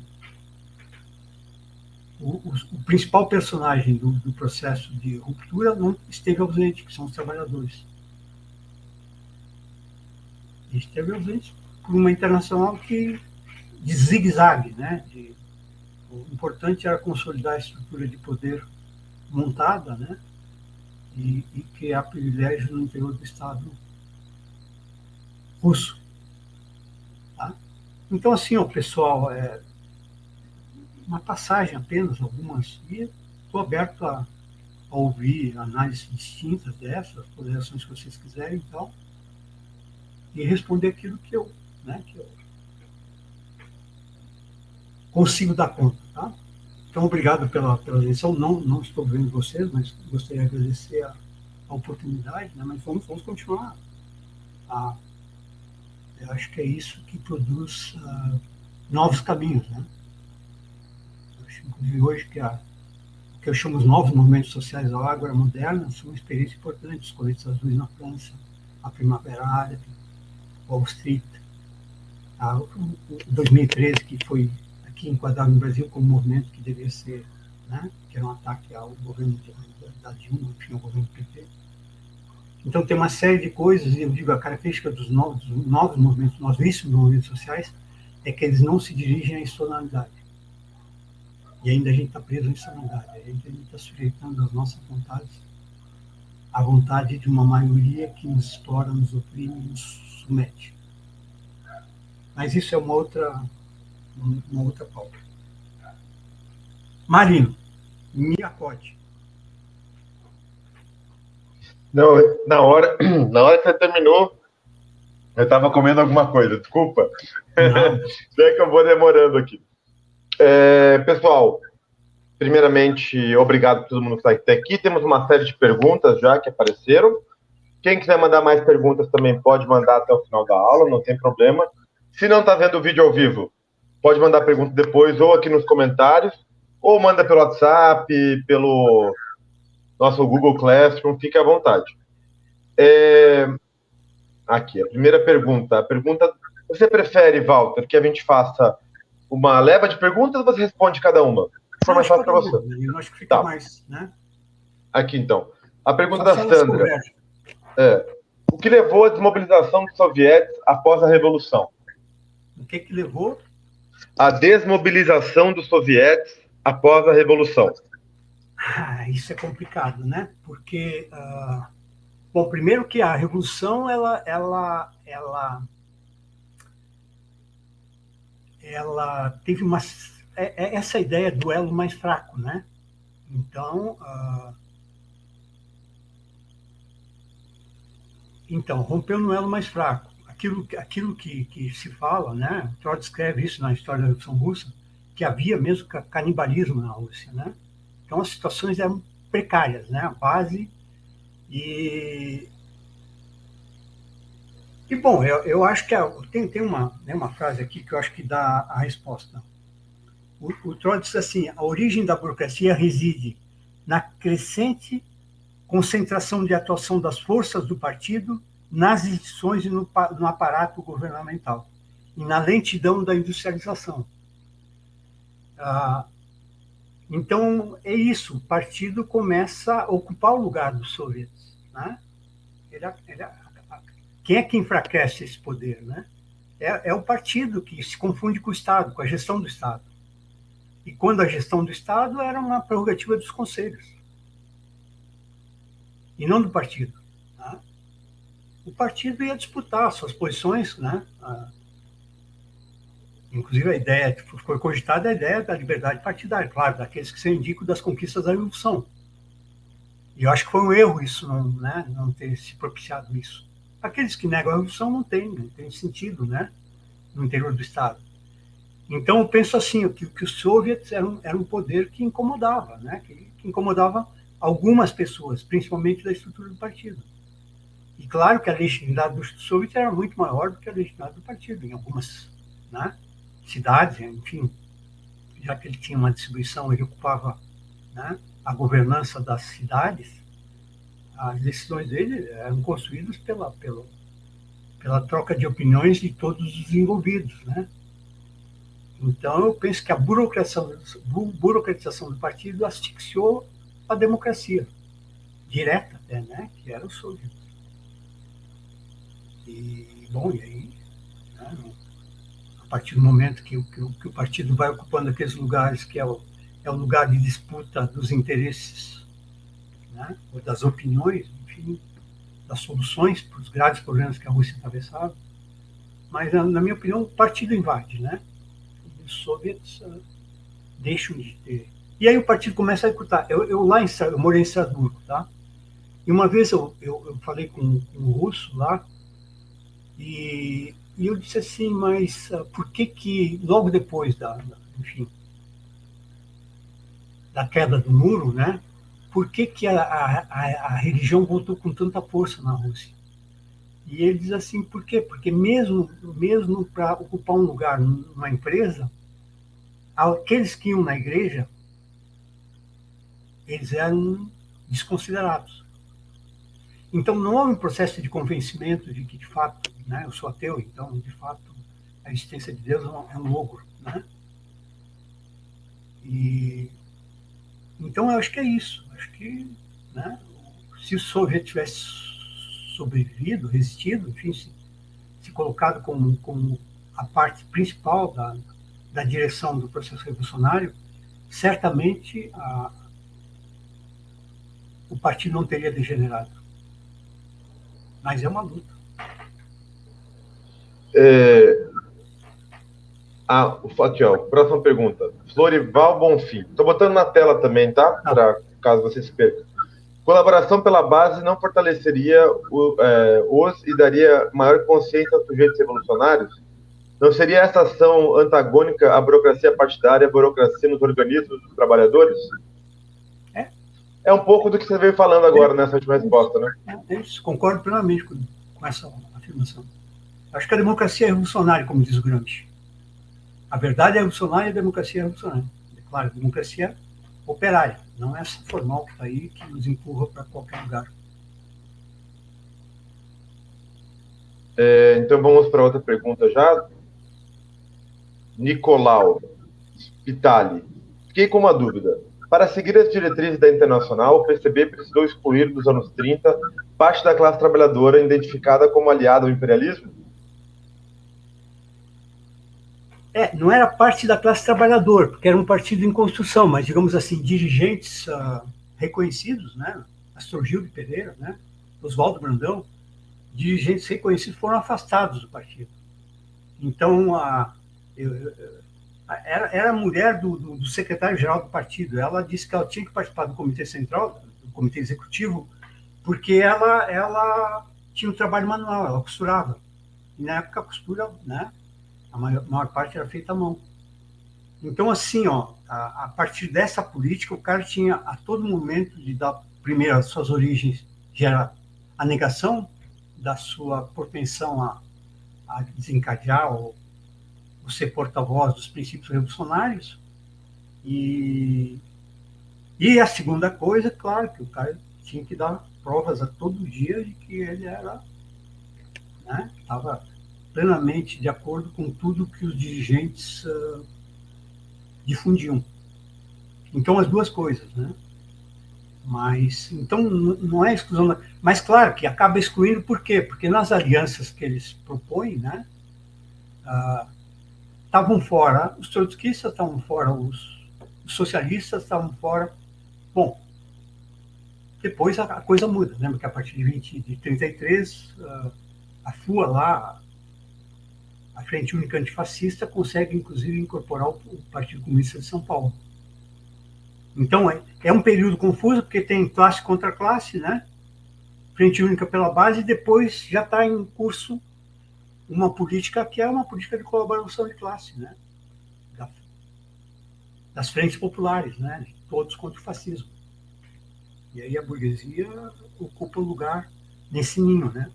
o principal personagem do processo de ruptura não esteve ausente, que são os trabalhadores. Esteve ausente por uma internacional de zigue-zague, né? O importante era consolidar a estrutura de poder montada, né? E criar privilégio no interior do Estado russo. Tá? Então, assim, pessoal, uma passagem apenas, algumas, e estou aberto a ouvir análises distintas dessas, ponderações que vocês quiserem, então, e responder aquilo que eu consigo dar conta, tá? Então, obrigado pela atenção. Não estou vendo vocês, mas gostaria de agradecer a oportunidade, né? Mas vamos continuar. Eu acho que é isso que produz novos caminhos, né? Eu acho, inclusive, hoje que o que eu chamo os novos movimentos sociais da agora moderna são uma experiência importante. Os coletes azuis na França, a Primavera Árabe, Wall Street, o 2013, que foi aqui enquadrado no Brasil como um movimento que deveria ser, né, que era um ataque ao governo da Dilma, enfim, ao governo do PT. Então tem uma série de coisas, e eu digo, a característica dos novos movimentos, novíssimos movimentos sociais, é que eles não se dirigem à insonalidade. E ainda a gente está preso à insonalidade, a gente está sujeitando as nossas vontades à vontade de uma maioria que nos explora, nos oprime, nos submete. Mas isso é uma outra pauta. Marino, me acode. Não, na hora que você terminou, eu estava comendo alguma coisa, desculpa. Sei que eu vou demorando aqui. Pessoal, primeiramente, obrigado a todo mundo que está até aqui. Temos uma série de perguntas já que apareceram. Quem quiser mandar mais perguntas também pode mandar até o final da aula, não tem problema. Se não está vendo o vídeo ao vivo, pode mandar pergunta depois, ou aqui nos comentários, ou manda pelo WhatsApp, pelo nosso Google Classroom, fique à vontade. Aqui, a primeira pergunta. Você prefere, Walter, que a gente faça uma leva de perguntas ou você responde cada uma? For mais fácil para você. Eu acho que fica mais, né? Aqui, então. A pergunta da Sandra. O que levou à desmobilização dos soviéticos após a Revolução? O que levou? A desmobilização dos soviéticos após a Revolução. Isso é complicado, né? Porque, bom, primeiro que a Revolução, ela teve é essa ideia do elo mais fraco, né? Então, rompeu no elo mais fraco. Aquilo que se fala, né? Trotsky escreve isso na história da Revolução Russa, que havia mesmo canibalismo na Rússia, né? Então, as situações eram precárias, né? A base e bom, eu acho que tem uma frase aqui que eu acho que dá a resposta. O Trotsky diz assim: a origem da burocracia reside na crescente concentração de atuação das forças do partido nas instituições e no aparato governamental, e na lentidão da industrialização. Então, é isso, o partido começa a ocupar o lugar dos soviets. Né? Quem é que enfraquece esse poder? Né? É o partido que se confunde com o Estado, com a gestão do Estado. E quando a gestão do Estado era uma prerrogativa dos conselhos, e não do partido. Tá? O partido ia disputar suas posições, né? Inclusive a ideia que foi cogitada é a ideia da liberdade partidária, claro, daqueles que se indicam das conquistas da Revolução. E eu acho que foi um erro isso, não ter se propiciado isso. Aqueles que negam a Revolução não tem sentido, né? No interior do Estado. Então eu penso assim, que os soviets eram um poder que incomodava, né? Que incomodava algumas pessoas, principalmente da estrutura do partido. E claro que a legitimidade dos soviets era muito maior do que a legitimidade do partido, em algumas, né, cidades, enfim, já que ele tinha uma distribuição, ele ocupava, né, a governança das cidades, as decisões dele eram construídas pela troca de opiniões de todos os envolvidos, né? Então, eu penso que a burocratização do partido asfixiou a democracia direta, até, né, que era o soviet. E, bom, e aí, né, a partir do momento que o partido vai ocupando aqueles lugares que é o lugar de disputa dos interesses, né, ou das opiniões, enfim, das soluções para os graves problemas que a Rússia atravessava, mas, na minha opinião, o partido invade, né? Os soviets deixam de ter. E aí o partido começa a recrutar. Eu morei em Estrasburgo, tá? E uma vez eu falei com um russo lá, e eu disse assim, mas por que logo depois enfim, da queda do muro, né? Por que a religião voltou com tanta força na Rússia? E ele diz assim, por quê? Porque mesmo para ocupar um lugar numa empresa, aqueles que iam na igreja, eles eram desconsiderados. Então, não houve um processo de convencimento de que, de fato, né, eu sou ateu, então, de fato, a existência de Deus é um logro. Né? Então, eu acho que é isso. Acho que, né, se o Soviet tivesse sobrevivido, resistido, enfim, se colocado como a parte principal da direção do processo revolucionário, certamente o partido não teria degenerado. Mas é uma luta. Aqui, ó, próxima pergunta. Florival Bonfim. Estou botando na tela também, tá? Para caso você se perca. Colaboração pela base não fortaleceria os e daria maior consciência aos sujeitos revolucionários? Não seria essa ação antagônica à burocracia partidária, à burocracia nos organismos dos trabalhadores? É um pouco do que você veio falando agora nessa última resposta, né? Isso, concordo plenamente com essa afirmação. Acho que a democracia é revolucionária, como diz o Gramsci. A verdade é revolucionária e a democracia é revolucionária. É claro, a democracia operária, não é essa formal que está aí, que nos empurra para qualquer lugar. Então vamos para outra pergunta já. Nicolau Vitali. Fiquei com uma dúvida. Para seguir as diretrizes da Internacional, o PCB precisou excluir, nos anos 30, parte da classe trabalhadora identificada como aliada ao imperialismo? Não era parte da classe trabalhadora, porque era um partido em construção, mas, digamos assim, dirigentes reconhecidos, né? Astrogildo Pereira, né? Oswaldo Brandão, dirigentes reconhecidos foram afastados do partido. Então, era a mulher do secretário-geral do partido. Ela disse que ela tinha que participar do comitê central, do comitê executivo, porque ela tinha um trabalho manual, ela costurava. E na época a costura, né, a maior parte era feita à mão. Então, assim, ó, a partir dessa política, o cara tinha a todo momento de dar, primeiro, as suas origens, que era a negação da sua propensão a desencadear ou ser porta-voz dos princípios revolucionários. E a segunda coisa, claro, que o cara tinha que dar provas a todo dia de que ele era, né, estava plenamente de acordo com tudo que os dirigentes difundiam. Então, as duas coisas, né? Mas, então, não é exclusão. Mas, claro, que acaba excluindo por quê? Porque nas alianças que eles propõem, né, estavam fora, os trotskistas estavam fora, os socialistas estavam fora. Bom, depois a coisa muda, lembra que a partir de 33, a FUA lá, a Frente Única Antifascista, consegue, inclusive, incorporar o Partido Comunista de São Paulo. Então, é um período confuso, porque tem classe contra classe, né? Frente Única pela base, e depois já está em curso uma política que é uma política de colaboração de classe, né? Das frentes populares, né? Todos contra o fascismo. E aí a burguesia ocupa o lugar nesse ninho, né?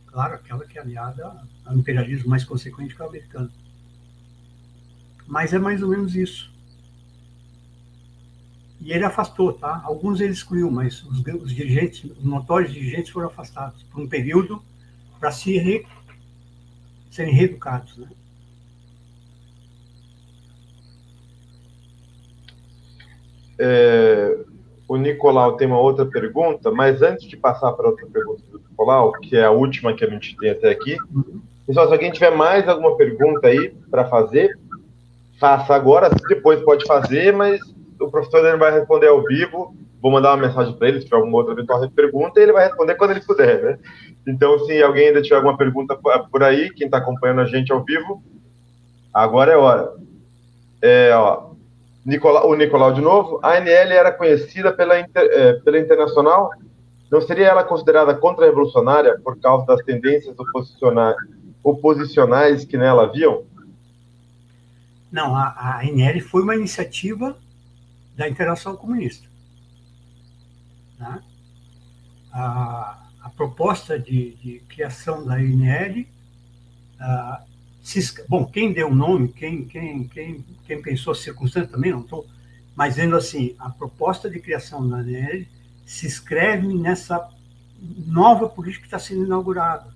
Claro, aquela que é aliada ao imperialismo mais consequente que o americano. Mas é mais ou menos isso. E ele afastou, tá? Alguns ele excluiu, mas os dirigentes, os notórios dirigentes foram afastados por um período para serem reeducados, né? O Nicolau tem uma outra pergunta, mas antes de passar para outra pergunta do Nicolau, que é a última que a gente tem até aqui, pessoal, se alguém tiver mais alguma pergunta aí para fazer, faça agora, depois pode fazer, mas o professor ele vai responder ao vivo. Vou mandar uma mensagem para ele, se tiver alguma outra eventual pergunta, e ele vai responder quando ele puder, né? Então, se alguém ainda tiver alguma pergunta por aí, quem está acompanhando a gente ao vivo, agora é hora. O Nicolau de novo. A ANL era conhecida pela Internacional. Não seria ela considerada contra-revolucionária por causa das tendências oposicionais que nela haviam? Não, a ANL foi uma iniciativa da Internacional Comunista. Né? A proposta de criação da ANL, bom, quem deu o nome, quem pensou a circunstância também, não estou, mas vendo assim, a proposta de criação da ANL se inscreve nessa nova política que está sendo inaugurada,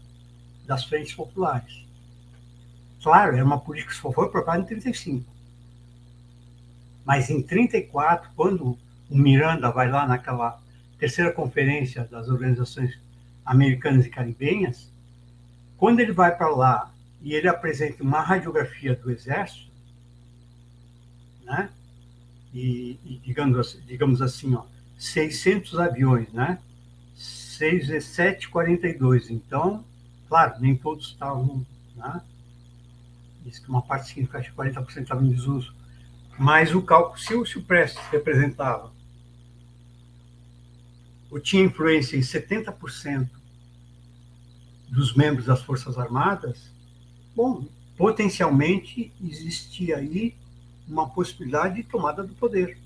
das frentes populares. Claro, era uma política que só foi aprovada em 1935. Mas em 1934, quando o Miranda vai lá naquela terceira conferência das organizações americanas e caribenhas, quando ele vai para lá e ele apresenta uma radiografia do Exército, né? E digamos assim, ó, 600 aviões, né? 6V7-42. Então, claro, nem todos estavam, né? Diz que uma parte significativa, 40% estava em desuso. Mas o cálculo, se o Prestes representava ou tinha influência em 70% dos membros das Forças Armadas, bom, potencialmente existia aí uma possibilidade de tomada do poder.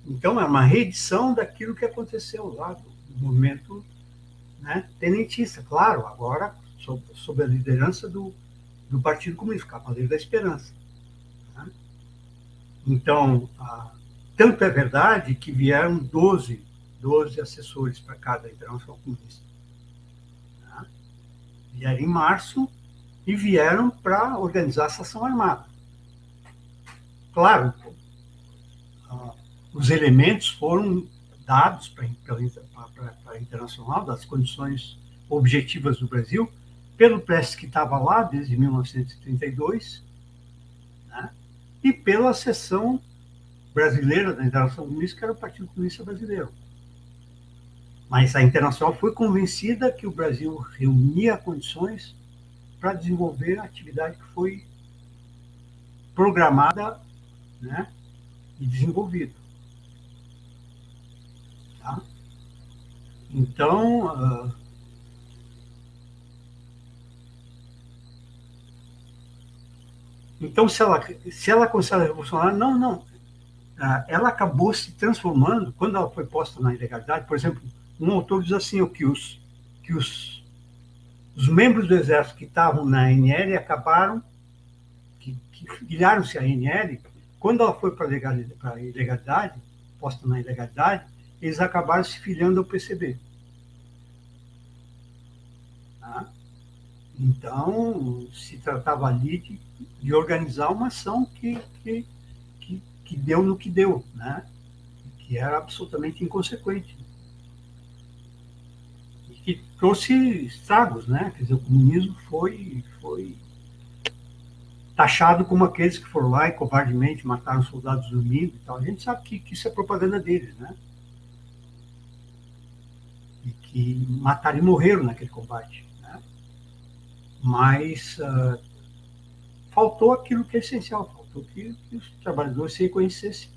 Então, é uma reedição daquilo que aconteceu lá, do movimento, né, tenentista, claro, agora sob a liderança do Partido Comunista, Cavaleiro da Esperança. Né? Então, tanto é verdade que vieram 12 assessores para cada Internacional Comunista. Né? Vieram em março e vieram para organizar essa ação armada. Claro, os elementos foram dados para a Internacional, das condições objetivas do Brasil, pelo Prestes, que estava lá desde 1932, né? E pela seção brasileira da Internacional Comunista, que era o Partido Comunista Brasileiro. Mas a Internacional foi convencida que o Brasil reunia condições para desenvolver a atividade que foi programada, né, e desenvolvida. Tá? Então, se ela considera revolucionária, não. Ela acabou se transformando, quando ela foi posta na ilegalidade, por exemplo, um autor diz assim, que os membros do exército que estavam na ANL acabaram, que filiaram-se à ANL, quando ela foi para a ilegalidade, posta na ilegalidade, eles acabaram se filiando ao PCB. Tá? Então, se tratava ali de organizar uma ação que deu no que deu, né? Que era absolutamente inconsequente. E que trouxe estragos, né? Quer dizer, o comunismo foi taxado como aqueles que foram lá e covardemente mataram soldados dormindo e tal. A gente sabe que isso é propaganda deles, né? E que mataram e morreram naquele combate, né? Mas faltou aquilo que é essencial, faltou que os trabalhadores se reconhecessem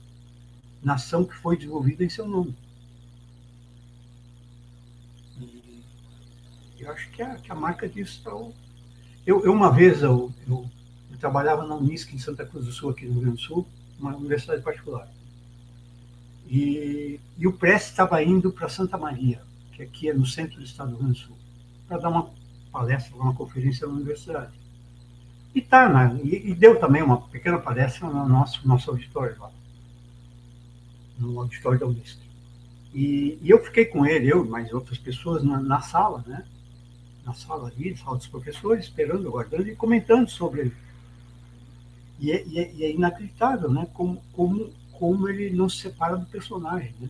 na ação que foi desenvolvida em seu nome. E eu acho que a marca disso está... Uma vez, eu trabalhava na Unisc, em Santa Cruz do Sul, aqui no Rio Grande do Sul, uma universidade particular. E o Prestes estava indo para Santa Maria, que aqui é no centro do estado do Rio Grande do Sul, para dar uma palestra, uma conferência na universidade. E deu também uma pequena palestra no nosso auditório lá, no auditório da Unisc. E eu fiquei com ele, eu e mais outras pessoas, na sala, né? Na sala ali, sala dos professores, esperando, aguardando e comentando sobre ele. E é inacreditável, né? Como ele não se separa do personagem, né?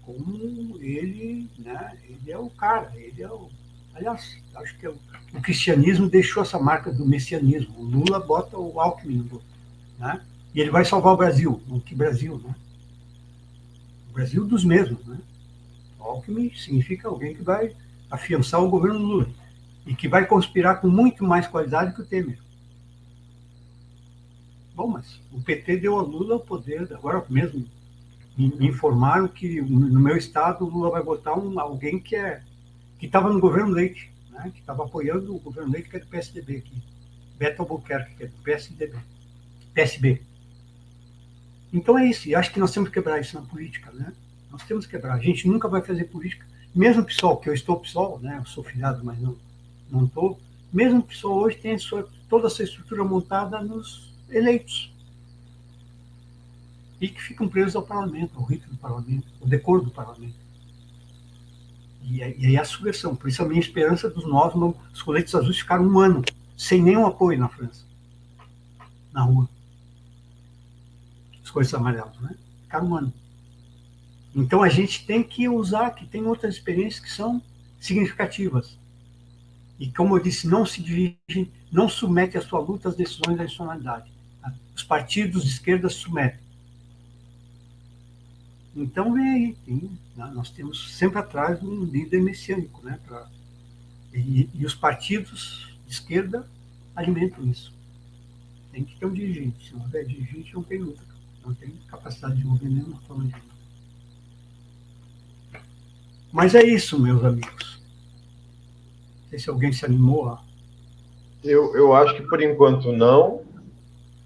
Como ele, né? Ele é o cara, ele é o... Aliás, acho que o cristianismo deixou essa marca do messianismo. O Lula bota o Alckmin, né? E ele vai salvar o Brasil. Que Brasil, né? O Brasil dos mesmos, né? O Alckmin significa alguém que vai afiançar o governo Lula e que vai conspirar com muito mais qualidade que o Temer. Bom, mas o PT deu a Lula o poder, agora mesmo me informaram que no meu estado o Lula vai botar alguém que estava no governo Leite, né? Que estava apoiando o governo Leite, que é do PSDB aqui. Beto Albuquerque, que é do PSB. Então é isso, e acho que nós temos que quebrar isso na política, né? Nós temos que quebrar. A gente nunca vai fazer política, mesmo o PSOL, que eu estou PSOL, né? Eu sou filiado, mas não estou. Mesmo o PSOL hoje tem toda essa estrutura montada nos eleitos. E que ficam presos ao parlamento, ao rito do parlamento, ao decoro do parlamento. E aí a subversão. Por isso a minha esperança dos novos, os coletes azuis ficaram 1 ano sem nenhum apoio na França, na rua. Os coletes amarelos, né? Ficaram 1 ano. Então a gente tem que usar, que tem outras experiências que são significativas. E como eu disse, não se dirige, não submete a sua luta às decisões da nacionalidade. Os partidos de esquerda se submetem. Então vem aí, nós temos sempre atrás um líder messiânico, né? E os partidos de esquerda alimentam isso. Tem que ter um dirigente. Se não houver dirigente, não tem luta. Não tem capacidade de mover nenhuma forma de luta. Mas é isso, meus amigos. Não sei se alguém se animou a... Eu acho que por enquanto não.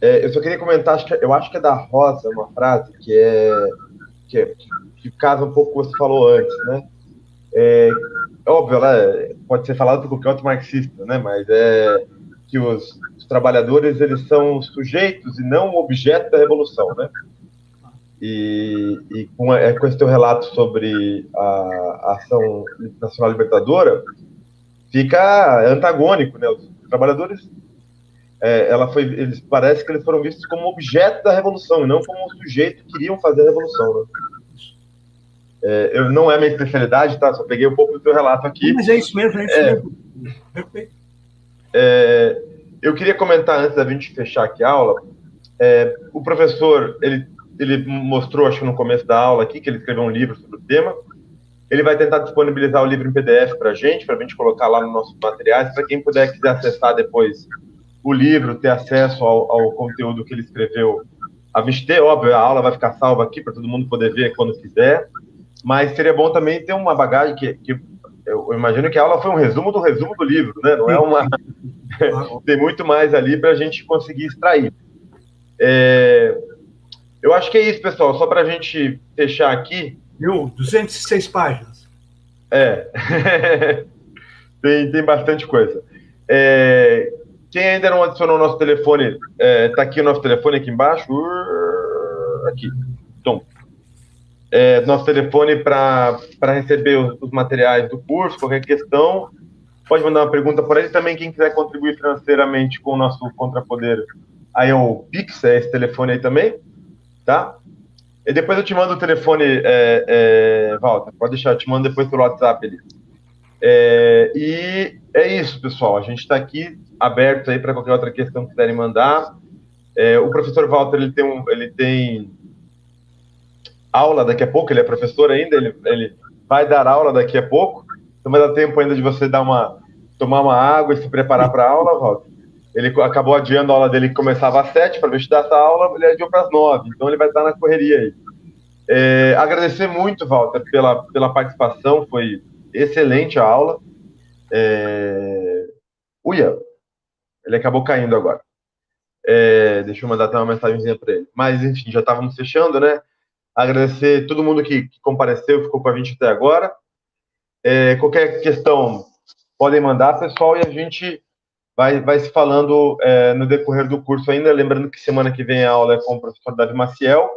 Eu só queria comentar, eu acho que é da Rosa, uma frase que casa um pouco com o que você falou antes, né? Óbvio, ela pode ser falada por qualquer outro marxista, né? Mas que os trabalhadores, eles são sujeitos e não objeto da revolução, né? E com esse teu relato sobre a ação nacional libertadora, fica antagônico, né? Os trabalhadores, eles parece que eles foram vistos como objeto da revolução e não como um sujeito que queriam fazer a revolução, né? Não é minha especialidade, tá? Só peguei um pouco do teu relato aqui. Mas é isso mesmo, é isso mesmo. Perfeito. Eu queria comentar, antes da gente fechar aqui a aula, o professor, ele mostrou, acho que no começo da aula aqui, que ele escreveu um livro sobre o tema, Ele vai tentar disponibilizar o livro em PDF para a gente colocar lá nos nossos materiais, para quem quiser acessar depois o livro, ter acesso ao conteúdo que ele escreveu. A gente ter, óbvio, a aula vai ficar salva aqui para todo mundo poder ver quando quiser, mas seria bom também ter uma bagagem que eu imagino que a aula foi um resumo do livro, né? Não é uma... Tem muito mais ali para a gente conseguir extrair. Eu acho que é isso, pessoal. Só para a gente fechar aqui. 206 páginas. Tem bastante coisa. Quem ainda não adicionou o nosso telefone, está aqui o nosso telefone aqui embaixo. Aqui. Então, nosso telefone para receber os materiais do curso, qualquer questão, pode mandar uma pergunta por aí. Também quem quiser contribuir financeiramente com o nosso Contrapoder, aí é o Pix, é esse telefone aí também, tá? E depois eu te mando o telefone, Walter, pode deixar, eu te mando depois pelo WhatsApp ali. E é isso, pessoal, a gente está aqui aberto aí para qualquer outra questão que quiserem mandar. O professor Walter, ele tem aula daqui a pouco, ele é professor ainda, ele vai dar aula daqui a pouco, então vai dar tempo ainda de você tomar uma água e se preparar para a aula, Walter. Ele acabou adiando a aula dele que começava às 7 para estudar essa aula, ele adiou para as 9, então ele vai estar na correria aí. Agradecer muito, Walter, pela participação, foi excelente a aula. Uia, ele acabou caindo agora. Deixa eu mandar até uma mensagenzinha para ele. Mas, enfim, já estávamos fechando, né? Agradecer todo mundo que compareceu, ficou com a gente até agora. Qualquer questão, podem mandar, pessoal, e a gente vai se falando no decorrer do curso ainda. Lembrando que semana que vem a aula é com o professor Davi Maciel.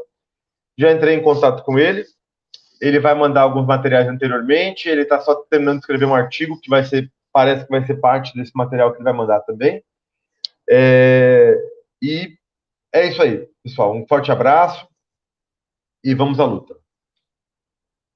Já entrei em contato com ele. Ele vai mandar alguns materiais anteriormente. Ele está só terminando de escrever um artigo que parece que vai ser parte desse material que ele vai mandar também. E é isso aí, pessoal. Um forte abraço e vamos à luta.